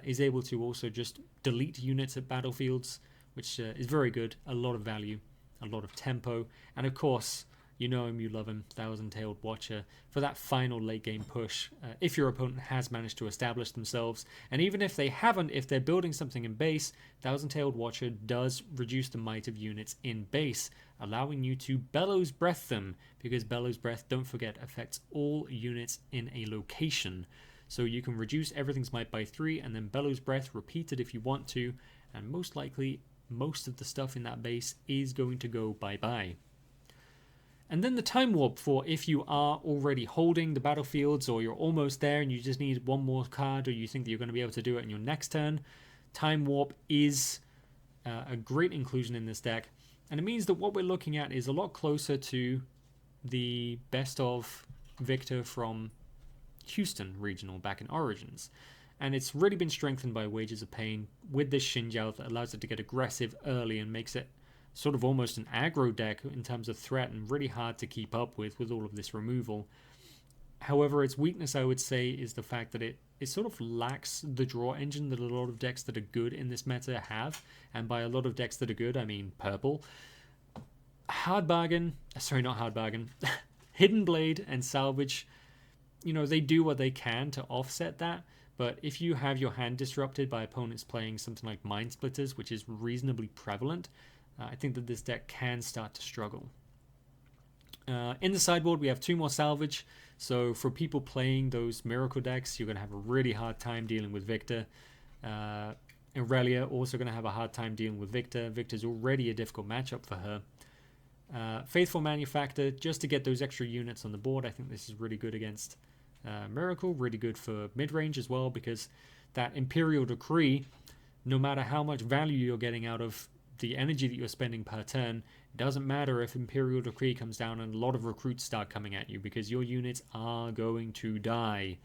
is able to also just delete units at battlefields, which is very good. A lot of value, a lot of tempo, and of course, you know him, you love him, Thousand-Tailed Watcher, for that final late game push, if your opponent has managed to establish themselves. And even if they haven't, if they're building something in base, Thousand-Tailed Watcher does reduce the might of units in base, allowing you to Bellows Breath them, because Bellows Breath, don't forget, affects all units in a location. So you can reduce everything's might by 3, and then Bellows Breath, repeat it if you want to, and most likely, most of the stuff in that base is going to go bye-bye. And then the Time Warp for if you are already holding the battlefields, or you're almost there and you just need one more card, or you think that you're going to be able to do it in your next turn. Time Warp is a great inclusion in this deck, and it means that what we're looking at is a lot closer to the best of Victor from Houston Regional back in Origins. And it's really been strengthened by Wages of Pain with this Xinjiao that allows it to get aggressive early and makes it sort of almost an aggro deck in terms of threat, and really hard to keep up with all of this removal. However, its weakness, I would say, is the fact that it sort of lacks the draw engine that a lot of decks that are good in this meta have. And by a lot of decks that are good, I mean purple. Hard Bargain, sorry, not Hard Bargain, Hidden Blade and Salvage, you know, they do what they can to offset that. But if you have your hand disrupted by opponents playing something like Mind Splitters, which is reasonably prevalent, I think that this deck can start to struggle. In the sideboard, we have 2 more Salvage. So for people playing those Miracle decks, you're going to have a really hard time dealing with Victor. Aurelia also going to have a hard time dealing with Victor. Victor's already a difficult matchup for her. Faithful Manufactor, just to get those extra units on the board. I think this is really good against Miracle. Really good for mid-range as well, because that Imperial Decree, no matter how much value you're getting out of the energy that you're spending per turn, it doesn't matter if Imperial Decree comes down and a lot of recruits start coming at you, because your units are going to die.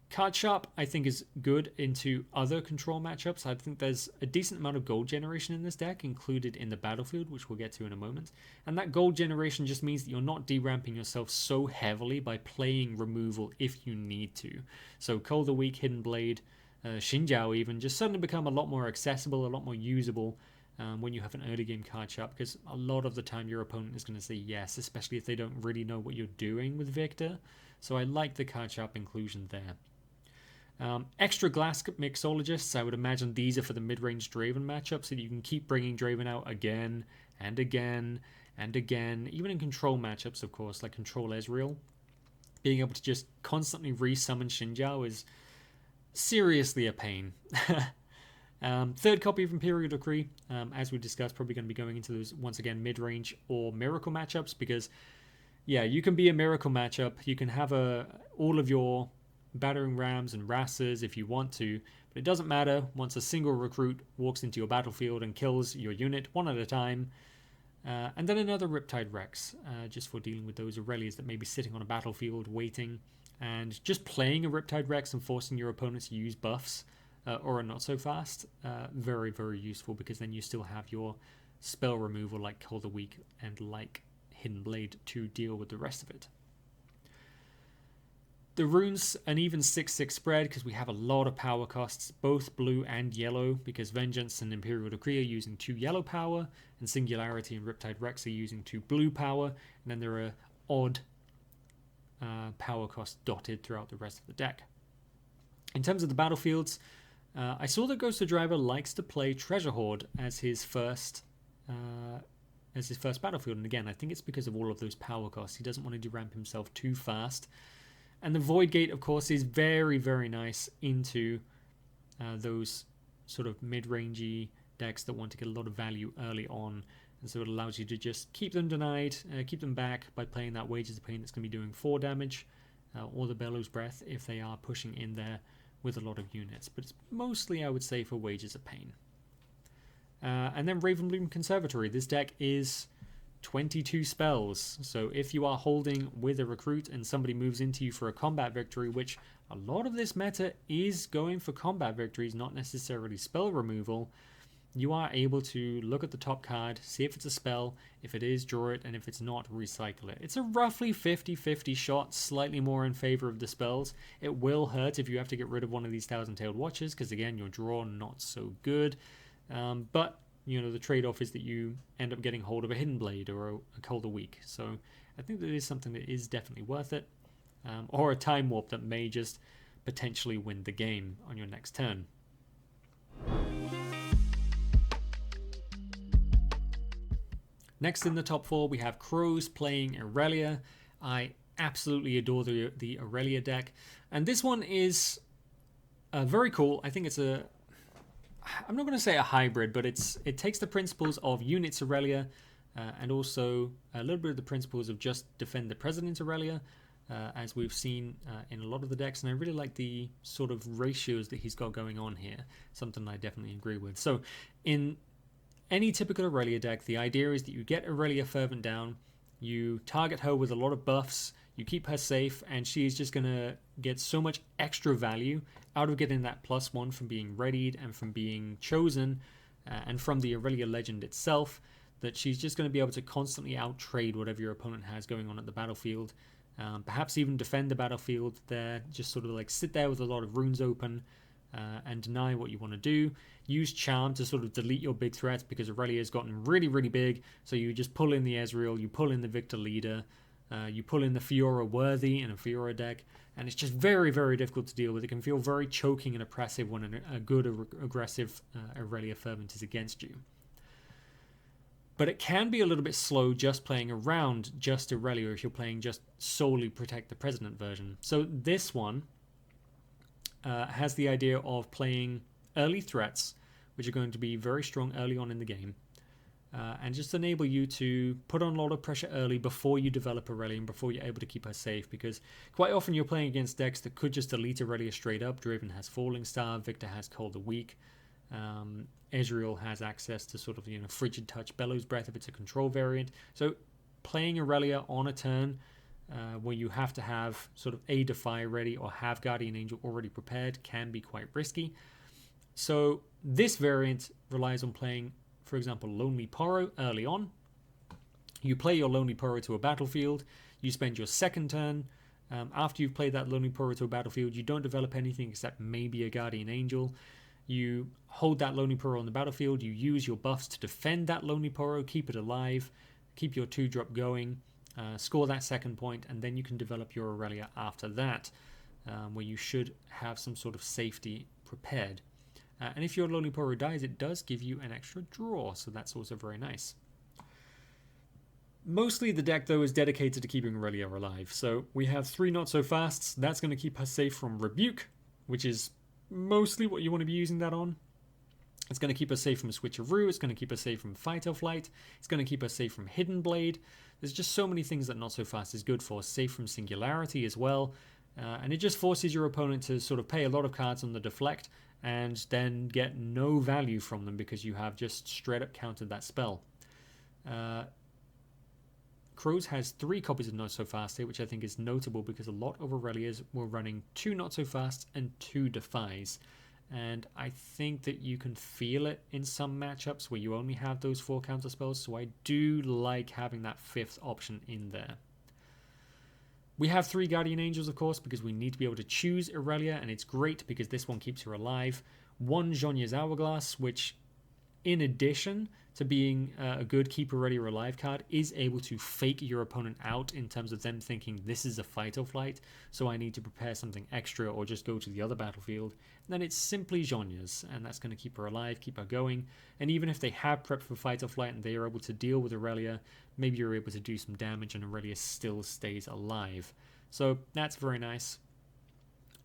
Card Sharp, I think, is good into other control matchups. I think there's a decent amount of gold generation in this deck included in the battlefield, which we'll get to in a moment. And that gold generation just means that you're not deramping yourself so heavily by playing removal if you need to. So Cull the Weak, Hidden Blade, Xinjiao even, just suddenly become a lot more accessible, a lot more usable when you have an early game Card Sharp, because a lot of the time your opponent is going to say yes, especially if they don't really know what you're doing with Victor. So I like the Card Sharp inclusion there. Extra Glass Mixologists, I would imagine these are for the mid-range Draven matchup, so that you can keep bringing Draven out again and again and again, even in control matchups, of course, like Control Ezreal. Being able to just constantly re-summon Xinjiao is seriously a pain. Third copy of Imperial Decree, as we discussed, probably going to be going into those, once again, mid-range or Miracle matchups, because, yeah, you can be a Miracle matchup, you can have all of your Battering Rams and Rassers if you want to, but it doesn't matter once a single recruit walks into your battlefield and kills your unit one at a time. And then another Riptide Rex, just for dealing with those Aurelias that may be sitting on a battlefield waiting, and just playing a Riptide Rex and forcing your opponents to use buffs or a not so fast. Very, very useful, because then you still have your spell removal like Cull the Weak and like Hidden Blade to deal with the rest of it. The runes, an even 6-6 spread because we have a lot of power costs, both blue and yellow, because Vengeance and Imperial Decree are using 2 yellow power, and Singularity and Riptide Rex are using 2 blue power, and then there are odd power costs dotted throughout the rest of the deck. In terms of the battlefields, I saw that Ghosterdriver likes to play Treasure Hoard as his first battlefield, and again, I think it's because of all of those power costs. He doesn't want to deramp himself too fast. And the Void Gate, of course, is very, very nice into those sort of mid-rangey decks that want to get a lot of value early on. And so it allows you to just keep them denied, keep them back by playing that Wages of Pain that's going to be doing 4 damage, or the Bellows Breath if they are pushing in there with a lot of units. But it's mostly, I would say, for Wages of Pain. And then Ravenbloom Conservatory. This deck is 22 spells, so if you are holding with a recruit and somebody moves into you for a combat victory, which a lot of this meta is going for combat victories, not necessarily spell removal, you are able to look at the top card, see if it's a spell, if it is, draw it, and if it's not, recycle it. It's a roughly 50-50 shot, slightly more in favor of the spells. It will hurt if you have to get rid of one of these Thousand-Tailed Watchers, because again, your draw not so good, but you know, the trade-off is that you end up getting hold of a Hidden Blade or a Colder Week. So I think that is something that is definitely worth it. Or a Time Warp that may just potentially win the game on your next turn. Next in the top 4, we have Krowz playing Aurelia. I absolutely adore the Aurelia deck. And this one is very cool. I think it's I'm not going to say a hybrid, but it takes the principles of Units Aurelia and also a little bit of the principles of just Defend the President Aurelia, as we've seen in a lot of the decks, and I really like the sort of ratios that he's got going on here, something I definitely agree with. So in any typical Aurelia deck, the idea is that you get Aurelia Fervent down, you target her with a lot of buffs, you keep her safe, and she's just going to get so much extra value out of getting that +1 from being readied and from being chosen and from the Aurelia legend itself, that she's just going to be able to constantly out-trade whatever your opponent has going on at the battlefield. Perhaps even defend the battlefield there, just sort of like sit there with a lot of runes open and deny what you want to do. Use Charm to sort of delete your big threats because Aurelia has gotten really, really big, so you just pull in the Ezreal, you pull in the Victor Leader, you pull in the Fiora Worthy in a Fiora deck, and it's just very, very difficult to deal with. It can feel very choking and oppressive when a good, aggressive Aurelia Fervent is against you. But it can be a little bit slow just playing around just Aurelia if you're playing just solely Protect the President version. So this one has the idea of playing early threats, which are going to be very strong early on in the game, and just enable you to put on a lot of pressure early before you develop Aurelia and before you're able to keep her safe, because quite often you're playing against decks that could just delete Aurelia straight up. Draven has Falling Star, Victor has Colder Weak, Ezreal has access to sort of, Frigid Touch, Bellows Breath if it's a control variant. So playing Aurelia on a turn where you have to have sort of a Defy ready or have Guardian Angel already prepared can be quite risky. So this variant relies on playing, for example, Lonely Poro early on. You play your Lonely Poro to a battlefield. You spend your second turn. After you've played that Lonely Poro to a battlefield, you don't develop anything except maybe a Guardian Angel. You hold that Lonely Poro on the battlefield. You use your buffs to defend that Lonely Poro, keep it alive, keep your 2-drop going, score that second point, and then you can develop your Aurelia after that, where you should have some sort of safety prepared. And if your Lonely Poro dies, it does give you an extra draw, so that's also very nice. Mostly the deck, though, is dedicated to keeping Aurelia alive. So we have 3 Not-So-Fasts. That's going to keep her safe from Rebuke, which is mostly what you want to be using that on. It's going to keep her safe from Switcheroo. It's going to keep her safe from Fight or Flight. It's going to keep her safe from Hidden Blade. There's just so many things that Not-So-Fast is good for. Safe from Singularity as well. And it just forces your opponent to sort of pay a lot of cards on the deflect and then get no value from them because you have just straight up countered that spell. Krowz has 3 copies of Not-So-Fast here, which I think is notable because a lot of Aurelias were running 2 Not-So-Fasts and 2 Defies. And I think that you can feel it in some matchups where you only have those 4 counter spells, so I do like having that 5th option in there. We have 3 Guardian Angels, of course, because we need to be able to choose Aurelia, and it's great because this one keeps her alive. 1 Zhonya's Hourglass, which, in addition to being a good keep Aurelia alive card, is able to fake your opponent out in terms of them thinking this is a fight or flight, so I need to prepare something extra or just go to the other battlefield. And then it's simply Zhonya's, and that's going to keep her alive, keep her going. And even if they have prepped for fight or flight and they are able to deal with Aurelia, maybe you're able to do some damage and Aurelia still stays alive. So that's very nice.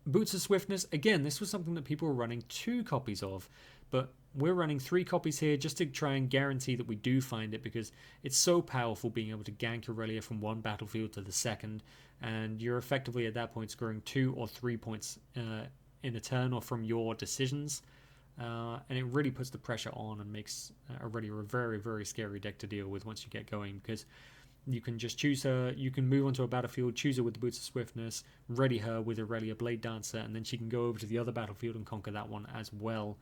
Boots of Swiftness, again, this was something that people were running 2 copies of, but we're running 3 copies here just to try and guarantee that we do find it, because it's so powerful being able to gank Aurelia from one battlefield to the second, and you're effectively at that point scoring 2 or 3 points in a turn or from your decisions, and it really puts the pressure on and makes Aurelia a very, very scary deck to deal with once you get going, because you can just choose her, you can move onto a battlefield, choose her with the Boots of Swiftness, ready her with Aurelia Blade Dancer, and then she can go over to the other battlefield and conquer that one as well.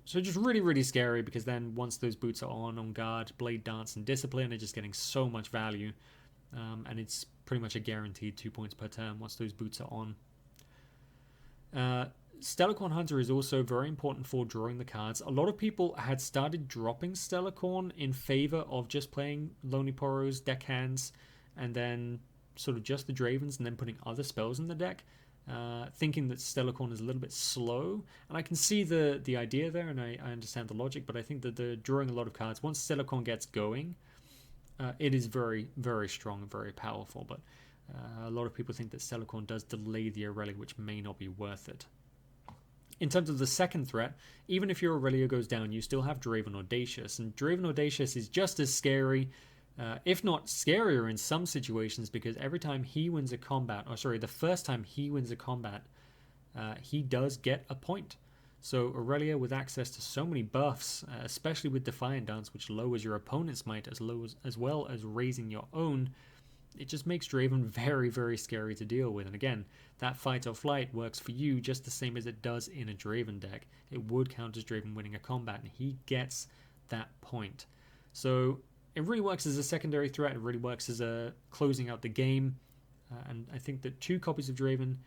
So just really, really scary, because then once those boots are on guard, Blade Dance and Discipline are just getting so much value, and it's pretty much a guaranteed 2 points per turn once those boots are on. Stellarcorn Hunter is also very important for drawing the cards. A lot of people had started dropping Stellarcorn in favor of just playing Lonely Poros, deck hands, and then sort of just the Dravens, and then putting other spells in the deck. Thinking that Stellarcorn is a little bit slow, and I can see the idea there, and I understand the logic, but I think that the drawing a lot of cards, once Stellarcorn gets going, it is very, very strong and very powerful, but a lot of people think that Stellarcorn does delay the Aurelia, which may not be worth it. In terms of the second threat, even if your Aurelia goes down, you still have Draven Audacious, and Draven Audacious is just as scary, if not scarier in some situations, because every time he wins a combat, the first time he wins a combat, he does get a point. So Aurelia, with access to so many buffs, especially with Defiant Dance, which lowers your opponent's might as well as raising your own, it just makes Draven very, very scary to deal with. And again, that fight or flight works for you just the same as it does in a Draven deck. It would count as Draven winning a combat, and he gets that point. So it really works as a secondary threat. It really works as a closing out the game. And I think that 2 copies of Draven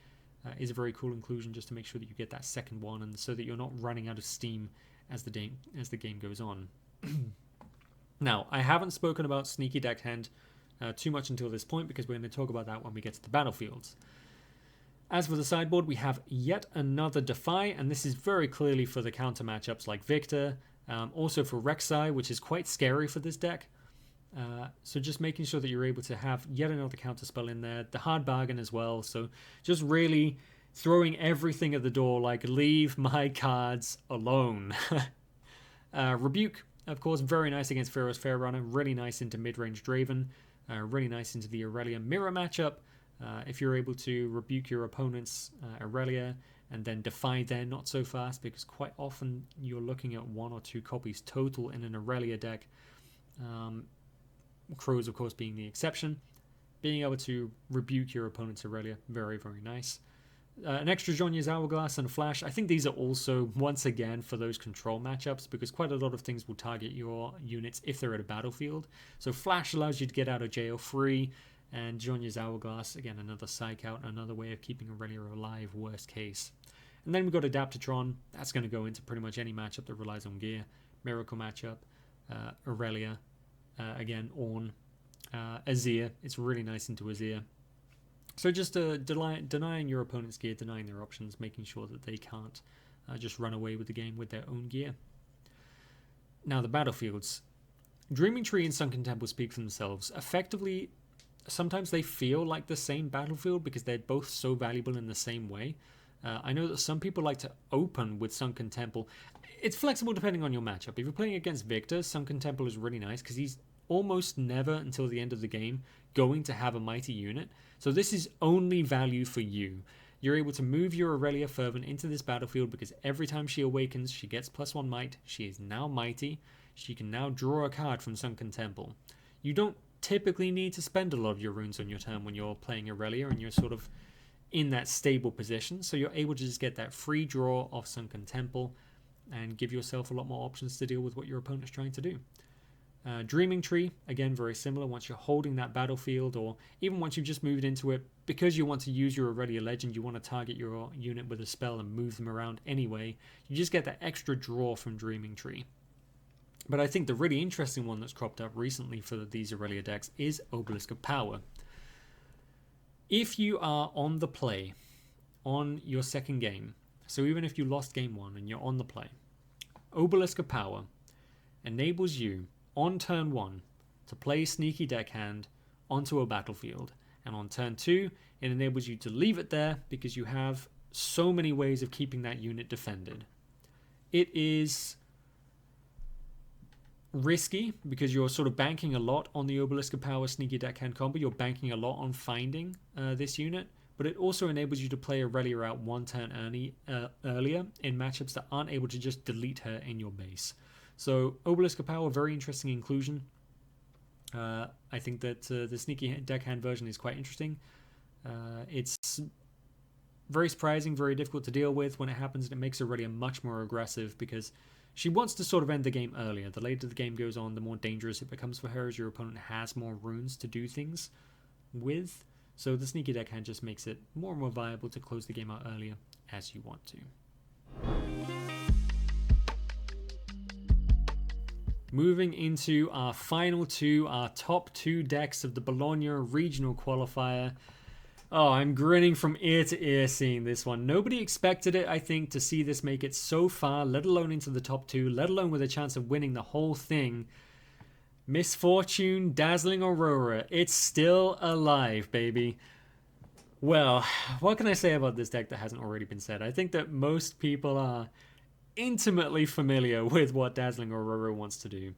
is a very cool inclusion, just to make sure that you get that second one, and so that you're not running out of steam as the game goes on. Now, I haven't spoken about Sneaky Deckhand too much until this point, because we're going to talk about that when we get to the battlefields. As for the sideboard, we have yet another Defy, and this is very clearly for the counter matchups like Victor, also for Rek'Sai, which is quite scary for this deck. So just making sure that you're able to have yet another counter spell in there, the hard bargain as well, so just really throwing everything at the door, like, leave my cards alone. Rebuke, of course, very nice against Pharaoh's Fairrunner, really nice into mid-range Draven, really nice into the Aurelia Mirror matchup. If you're able to rebuke your opponent's Aurelia and then defy their not so fast, because quite often you're looking at 1 or 2 copies total in an Aurelia deck. Krowz, of course, being the exception. Being able to rebuke your opponent's Aurelia, very, very nice. An extra Zhonya's Hourglass and a Flash. I think these are also, once again, for those control matchups, because quite a lot of things will target your units if they're at a battlefield. So Flash allows you to get out of jail free, and Zhonya's Hourglass, again, another psych out, another way of keeping Aurelia alive, worst case. And then we've got Adaptatron. That's going to go into pretty much any matchup that relies on gear. Miracle matchup, Aurelia, again, Ornn, Azir. It's really nice into Azir. So just denying your opponent's gear, denying their options, making sure that they can't just run away with the game with their own gear. Now the battlefields. Dreaming Tree and Sunken Temple speak for themselves. Effectively, sometimes they feel like the same battlefield because they're both so valuable in the same way. I know that some people like to open with Sunken Temple. It's flexible depending on your matchup. If you're playing against Victor, Sunken Temple is really nice because he's almost never until the end of the game going to have a mighty unit. So this is only value for you. You're able to move your Aurelia Fervent into this battlefield because every time she awakens, she gets +1 might. She is now mighty. She can now draw a card from Sunken Temple. You don't typically need to spend a lot of your runes on your turn when you're playing Aurelia and you're sort of in that stable position. So you're able to just get that free draw of Sunken Temple and give yourself a lot more options to deal with what your opponent's trying to do. Dreaming Tree, again, very similar. Once you're holding that battlefield, or even once you've just moved into it, because you want to use your Aurelia Legend, you want to target your unit with a spell and move them around anyway, you just get that extra draw from Dreaming Tree. But I think the really interesting one that's cropped up recently for these Aurelia decks is Obelisk of Power. If you are on the play on your second game, so even if you lost game 1 and you're on the play, Obelisk of Power enables you on turn 1 to play Sneaky Deckhand onto a battlefield, and on turn 2 it enables you to leave it there because you have so many ways of keeping that unit defended. It is risky because you're sort of banking a lot on the Obelisk of Power Sneaky Deckhand combo. You're banking a lot on finding this unit, but it also enables you to play Aurelia out one turn earlier in matchups that aren't able to just delete her in your base. So Obelisk of Power, very interesting inclusion. I think that the Sneaky Deckhand version is quite interesting. It's very surprising, very difficult to deal with when it happens, and it makes Aurelia much more aggressive because she wants to sort of end the game earlier. The later the game goes on, the more dangerous it becomes for her as your opponent has more runes to do things with. So the Sneaky Deckhand just makes it more and more viable to close the game out earlier as you want to. Moving into our final two, our top 2 decks of the Bologna Regional Qualifier. Oh, I'm grinning from ear to ear seeing this one. Nobody expected it, I think, to see this make it so far, let alone into the top 2, let alone with a chance of winning the whole thing. Misfortune, Dazzling Aurora. It's still alive, baby. Well, what can I say about this deck that hasn't already been said? I think that most people are intimately familiar with what Dazzling Aurora wants to do.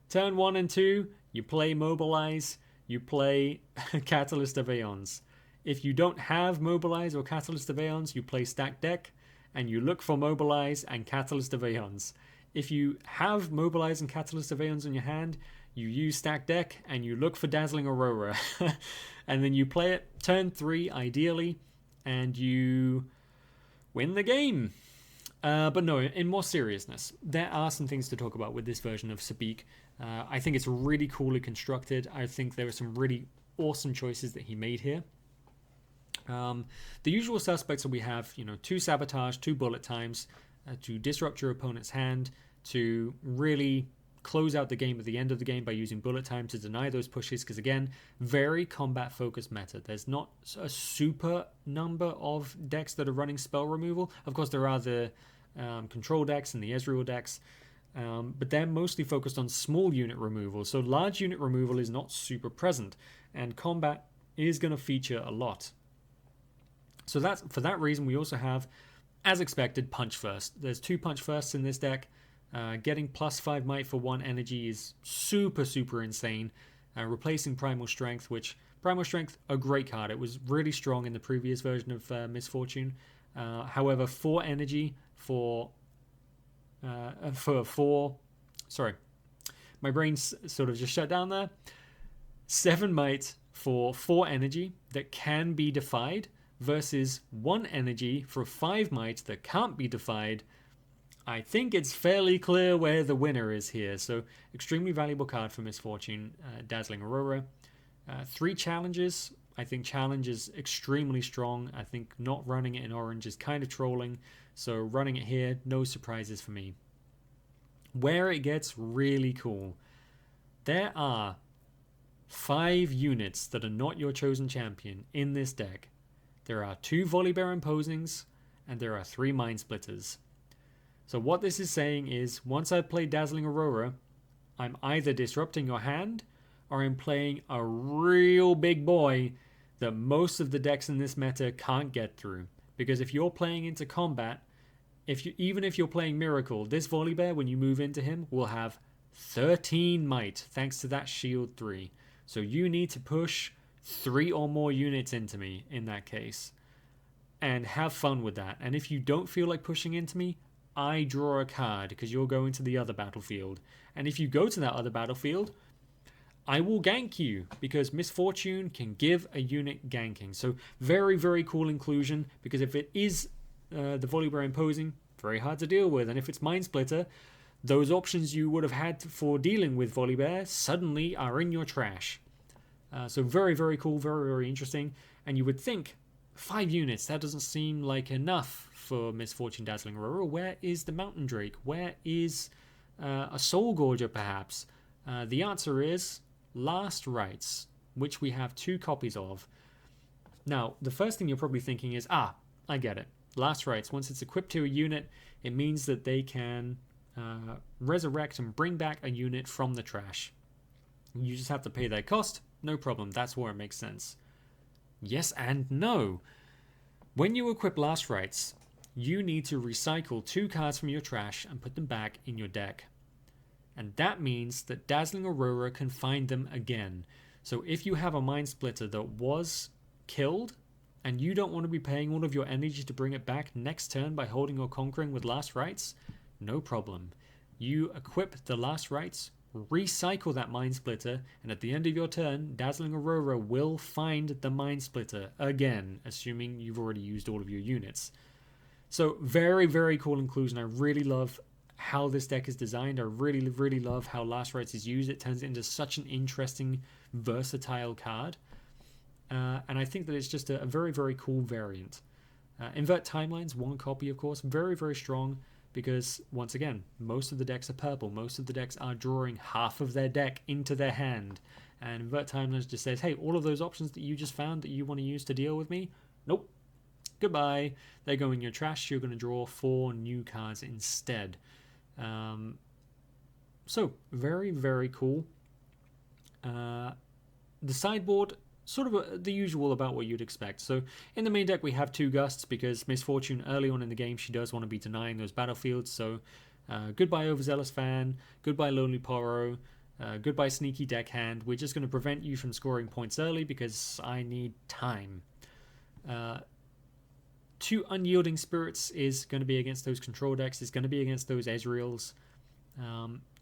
Turn 1 and 2, you play Mobilize, you play Catalyst of Aeons. If you don't have Mobilize or Catalyst of Aeons, you play Stack Deck, and you look for Mobilize and Catalyst of Aeons. If you have Mobilize and Catalyst of Aeons in your hand, you use Stack Deck, and you look for Dazzling Aurora. And then you play it turn 3, ideally, and you win the game. But no, in more seriousness, there are some things to talk about with this version of Sebiqq. I think it's really coolly constructed. I think there are some really awesome choices that he made here. The usual suspects that we have, 2 sabotage, 2 bullet times to disrupt your opponent's hand, to really close out the game at the end of the game by using bullet time to deny those pushes, because again, very combat focused meta. There's not a super number of decks that are running spell removal. Of course, there are the control decks and the Ezreal decks, but they're mostly focused on small unit removal, so large unit removal is not super present, and combat is going to feature a lot. So that's for that reason we also have, as expected, Punch First. There's 2 Punch Firsts in this deck. Getting +5 might for 1 energy is super insane. Replacing Primal Strength, which Primal Strength, a great card. It was really strong in the previous version of Misfortune. However, 4 energy for 4. Sorry, my brain's sort of just shut down there. 7 might for 4 energy that can be defied versus 1 energy for 5 might that can't be defied. I think it's fairly clear where the winner is here. So extremely valuable card for Misfortune, Dazzling Aurora. 3 challenges. I think challenge is extremely strong. I think not running it in orange is kind of trolling. So running it here, no surprises for me. Where it gets really cool, there are 5 units that are not your chosen champion in this deck. There are 2 Volibear Imposings, and there are 3 Mind Splitters. So what this is saying is, once I play Dazzling Aurora, I'm either disrupting your hand, or I'm playing a real big boy that most of the decks in this meta can't get through. Because if you're playing into combat, even if you're playing Miracle, this Volibear, when you move into him, will have 13 might, thanks to that shield 3. So you need to push 3 or more units into me in that case, and have fun with that. And if you don't feel like pushing into me, I draw a card because you're going to the other battlefield. And if you go to that other battlefield, I will gank you because Misfortune can give a unit ganking. So very cool inclusion, because if it is the Volibear Imposing, very hard to deal with. And if it's Mind Splitter, those options you would have had for dealing with Volibear suddenly are in your trash. So very, very cool, very, very interesting. And you would think, 5 units, that doesn't seem like enough for Miss Fortune Dazzling Aurora. Where is the Mountain Drake? Where is a Soul Gorger, perhaps? The answer is Last Rites, which we have 2 copies of. Now, the first thing you're probably thinking is, I get it. Last Rites, once it's equipped to a unit, it means that they can resurrect and bring back a unit from the trash. You just have to pay their cost. No problem, that's where it makes sense. Yes and no. When you equip Last Rites, you need to recycle 2 cards from your trash and put them back in your deck. And that means that Dazzling Aurora can find them again. So if you have a Mind Splitter that was killed, and you don't want to be paying all of your energy to bring it back next turn by holding or conquering with Last Rites, no problem. You equip the Last Rites, recycle that Mind Splitter, and at the end of your turn, Dazzling Aurora will find the Mind Splitter again, assuming you've already used all of your units. So very, very cool inclusion. I really love how this deck is designed. I really, really love how Last Rites is used. It turns it into such an interesting, versatile card. And I think that it's just a very, very cool variant. Invert Timelines, 1 copy, of course. Very, very strong. Because, once again, most of the decks are purple. Most of the decks are drawing half of their deck into their hand. And Invert Timelines just says, hey, all of those options that you just found that you want to use to deal with me, nope. Goodbye. They go in your trash. You're going to draw 4 new cards instead. So, very, very cool. The sideboard, sort of the usual about what you'd expect. So in the main deck we have 2 Gusts because Miss Fortune early on in the game she does want to be denying those battlefields. So goodbye Overzealous Fan, goodbye Lonely Poro, goodbye Sneaky Deckhand. We're just going to prevent you from scoring points early because I need time. 2 Unyielding Spirits is going to be against those control decks. It's going to be against those Ezreals.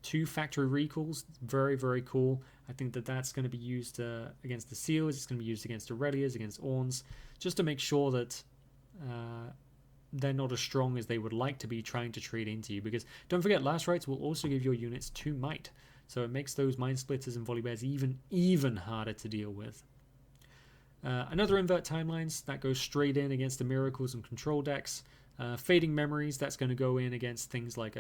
2 Factory Recalls, very, very cool. I think that that's going to be used against the Seals. It's going to be used against Aurelias, against Orns, just to make sure that they're not as strong as they would like to be trying to trade into you. Because don't forget, Last Rites will also give your units 2 Might. So it makes those Mind Splitters and Volibears even harder to deal with. Another Invert Timelines, that goes straight in against the Miracles and Control decks. Fading Memories, that's going to go in against things like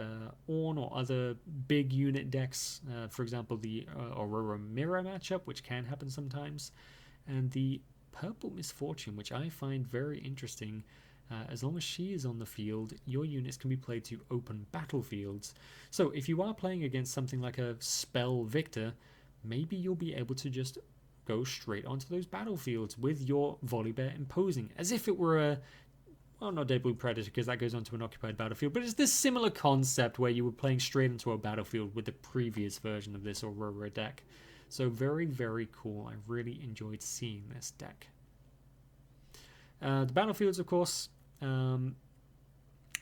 Ornn or other big unit decks. For example, the Aurora Mirror matchup, which can happen sometimes. And the Purple Misfortune, which I find very interesting. As long as she is on the field, your units can be played to open battlefields. So if you are playing against something like a Spell Victor, maybe you'll be able to just go straight onto those battlefields with your Volibear imposing, as if it were a... Well, not Deadblue Predator, because that goes onto an occupied battlefield, but it's this similar concept where you were playing straight into a battlefield with the previous version of this Aurora deck. So very, very cool. I really enjoyed seeing this deck. The battlefields, of course,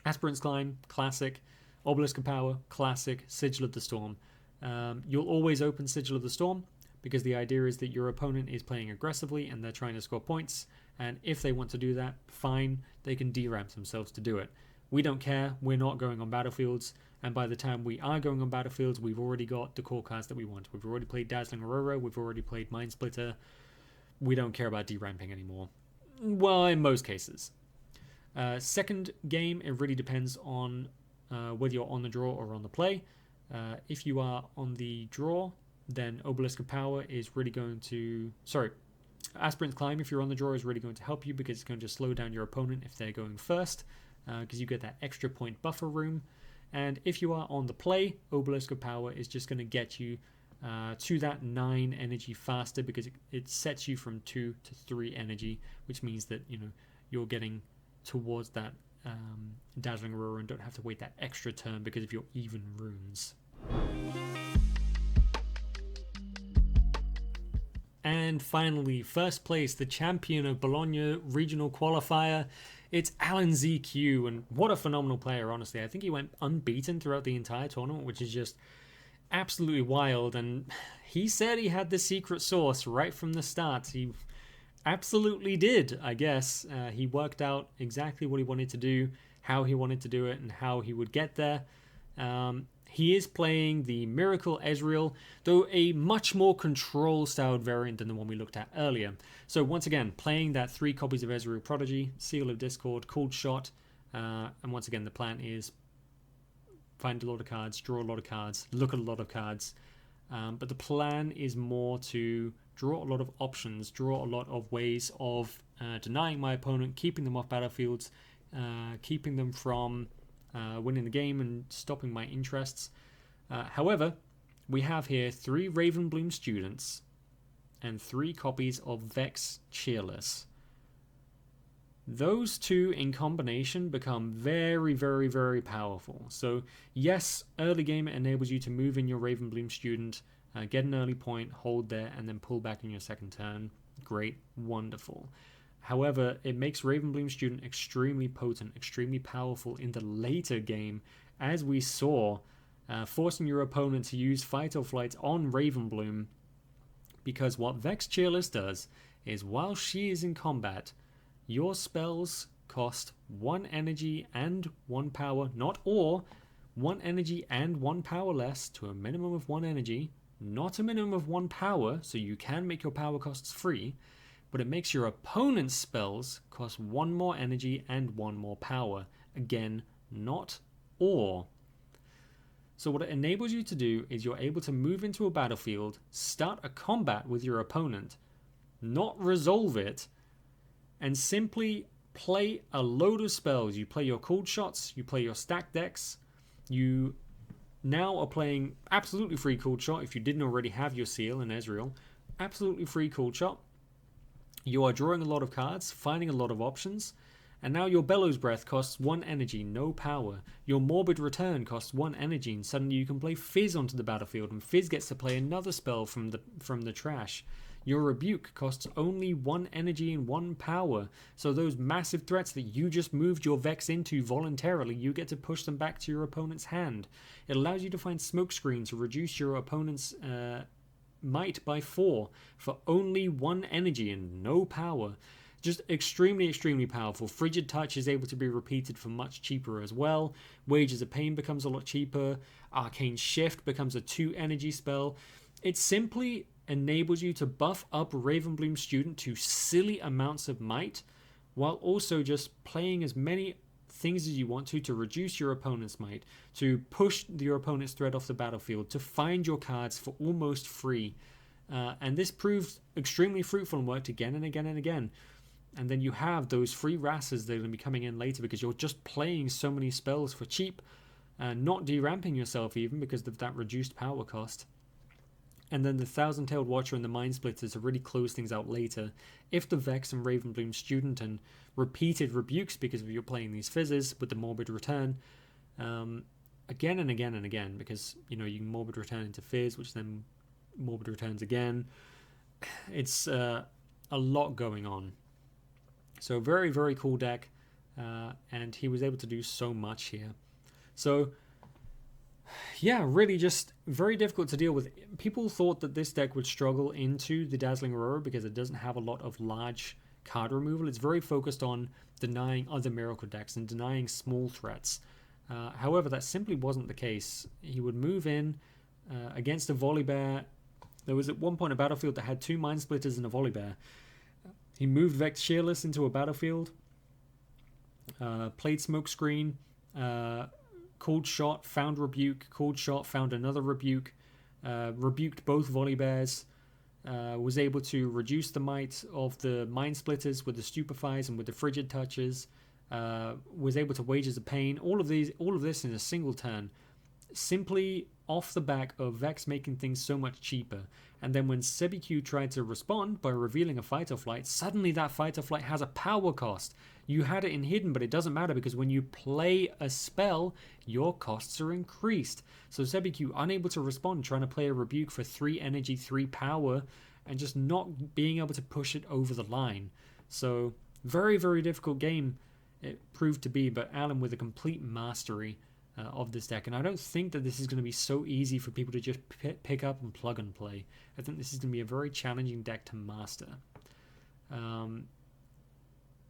Aspirant's Climb, classic. Obelisk of Power, classic. Sigil of the Storm. You'll always open Sigil of the Storm, because the idea is that your opponent is playing aggressively and they're trying to score points. And if they want to do that, fine, they can deramp themselves to do it. We don't care, we're not going on battlefields, and by the time we are going on battlefields, we've already got the core cards that we want. We've already played Dazzling Aurora, we've already played Mind Splitter. We don't care about deramping anymore. Well, in most cases. Second game, it really depends on whether you're on the draw or on the play. If you are on the draw, then Obelisk of Power is really going to... Aspirant's Climb, if you're on the draw, is really going to help you because it's going to slow down your opponent if they're going first, because you get that extra point buffer room. And if you are on the play, Obelisk of Power is just going to get you to that 9 energy faster because it sets you from 2 to 3 energy, which means that you're getting towards that Dazzling Aurora and don't have to wait that extra turn because of your even runes. And finally, first place, the champion of Bologna Regional Qualifier, it's Alanzq, and what a phenomenal player, honestly. I think he went unbeaten throughout the entire tournament, which is just absolutely wild, and he said he had the secret sauce right from the start. He absolutely did, I guess. He worked out exactly what he wanted to do, how he wanted to do it, and how he would get there. He is playing the Miracle Ezreal, though a much more control-styled variant than the one we looked at earlier. So once again, playing that 3 copies of Ezreal Prodigy, Seal of Discord, Cold Shot, and once again the plan is find a lot of cards, draw a lot of cards, look at a lot of cards. But the plan is more to draw a lot of options, draw a lot of ways of denying my opponent, keeping them off battlefields, keeping them from winning the game and stopping my interests. However, we have here 3 Ravenbloom students and 3 copies of Vex Cheerless. Those 2 in combination become very, very, very powerful. So yes, early game it enables you to move in your Ravenbloom student, get an early point, hold there, and then pull back in your second turn. Great, wonderful. However, it makes Ravenbloom student extremely potent, extremely powerful in the later game, as we saw, forcing your opponent to use Fight or Flight on Ravenbloom, because what Vex Cheerless does is while she is in combat, your spells cost 1 energy and 1 power, not or, 1 energy and 1 power less to a minimum of 1 energy, not a minimum of 1 power, so you can make your power costs free, but it makes your opponent's spells cost 1 more energy and 1 more power. Again, not or. So what it enables you to do is you're able to move into a battlefield, start a combat with your opponent, not resolve it, and simply play a load of spells. You play your cold shots, you play your stack decks, you now are playing absolutely free cold shot if you didn't already have your Seal and Ezreal. Absolutely free cold shot. You are drawing a lot of cards, finding a lot of options, and now your Bellows Breath costs 1 energy, no power. Your Morbid Return costs 1 energy, and suddenly you can play Fizz onto the battlefield, and Fizz gets to play another spell from the trash. Your Rebuke costs only 1 energy and 1 power, so those massive threats that you just moved your Vex into voluntarily, you get to push them back to your opponent's hand. It allows you to find Smokescreen to reduce your opponent's might by 4 for only 1 energy and no power. Just extremely, extremely powerful. Frigid Touch is able to be repeated for much cheaper as well. Wages of Pain becomes a lot cheaper. Arcane Shift becomes a 2 energy spell. It simply enables you to buff up Ravenbloom student to silly amounts of might, while also just playing as many things as you want to reduce your opponent's might, to push your opponent's threat off the battlefield, to find your cards for almost free. And this proved extremely fruitful and worked again and again and again. And then you have those free Rasses that are going to be coming in later because you're just playing so many spells for cheap, not deramping yourself even because of that reduced power cost. And then the Thousand-Tailed Watcher and the Mind Splitters to really close things out later. If the Vex and Ravenbloom student and repeated rebukes because of you're playing these fizzes with the Morbid Return, again and again and again, because you know you can Morbid Return into Fizz, which then Morbid Returns again. It's a lot going on. So very, very cool deck, and he was able to do so much here. So yeah, really just very difficult to deal with. People thought that this deck would struggle into the Dazzling Aurora because it doesn't have a lot of large card removal. It's very focused on denying other Miracle decks and denying small threats. However, that simply wasn't the case. He would move in against a Volibear. There was at one point a battlefield that had 2 Mind Splitters and a Volibear. He moved Vex Cheerless into a battlefield, played Smokescreen, Cold Shot, found Rebuke, Cold Shot, found another Rebuke, rebuked both Volibears, was able to reduce the might of the Mind Splitters with the Stupefies and with the Frigid Touches, was able to Wages of Pain, all of this in a single turn, simply off the back of Vex making things so much cheaper. And then when Sebiqqqqqqqqqq tried to respond by revealing a Fight or Flight, suddenly that Fight or Flight has a power cost. You had it in hidden, but it doesn't matter because when you play a spell, your costs are increased. So Sebiqqqqqqqq, unable to respond, trying to play a Rebuke for 3 energy, 3 power, and just not being able to push it over the line. So very, very difficult game it proved to be, but Alan with a complete mastery of this deck. And I don't think that this is going to be so easy for people to just pick up and plug and play. I think this is going to be a very challenging deck to master.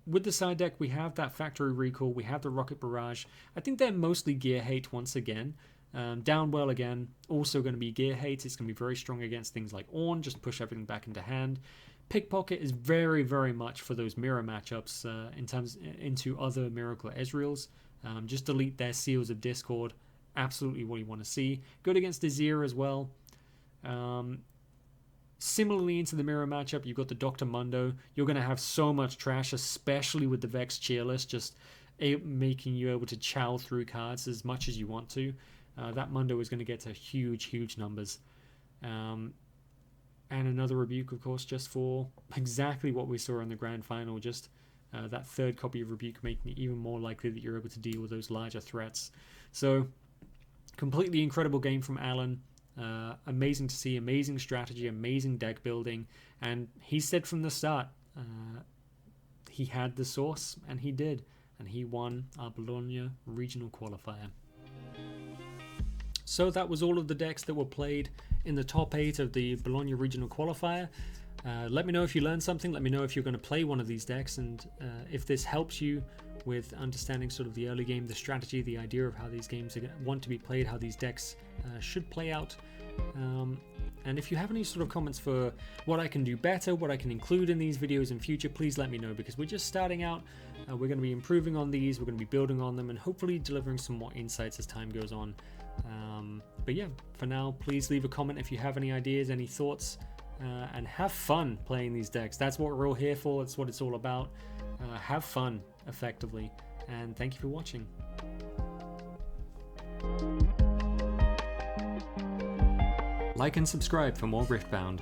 With the side deck, we have that Factory Recall, we have the Rocket Barrage. I think they're mostly gear hate once again. Downwell again, also going to be gear hate. It's going to be very strong against things like Ornn, just push everything back into hand. Pickpocket is very, very much for those mirror matchups into other Miracle Ezreals. Just delete their Seals of Discord. Absolutely what you want to see. Good against Azir as well. Similarly into the mirror matchup, you've got the Dr. Mundo. You're going to have so much trash, especially with the Vex Cheerless, just making you able to chow through cards as much as you want to. That Mundo is going to get to huge, huge numbers. And another Rebuke, of course, just for exactly what we saw in the Grand Final. Just that third copy of Rebuke making it even more likely that you're able to deal with those larger threats. So, completely incredible game from Alan. Amazing to see, amazing strategy, amazing deck building, and he said from the start he had the sauce, and he did, and he won our Bologna Regional Qualifier. So that was all of the decks that were played in the top 8 of the Bologna Regional Qualifier. Let me know if you learned something. Let me know if you're going to play one of these decks, and if this helps you with understanding sort of the early game, the strategy, the idea of how these games want to be played, how these decks should play out. And if you have any sort of comments for what I can do better, what I can include in these videos in future, please let me know, because we're just starting out. We're going to be improving on these, we're going to be building on them, and hopefully delivering some more insights as time goes on. But yeah, for now, please leave a comment if you have any ideas, any thoughts, and have fun playing these decks. That's what we're all here for. That's what it's all about. Have fun, effectively. And thank you for watching. Like and subscribe for more Riftbound.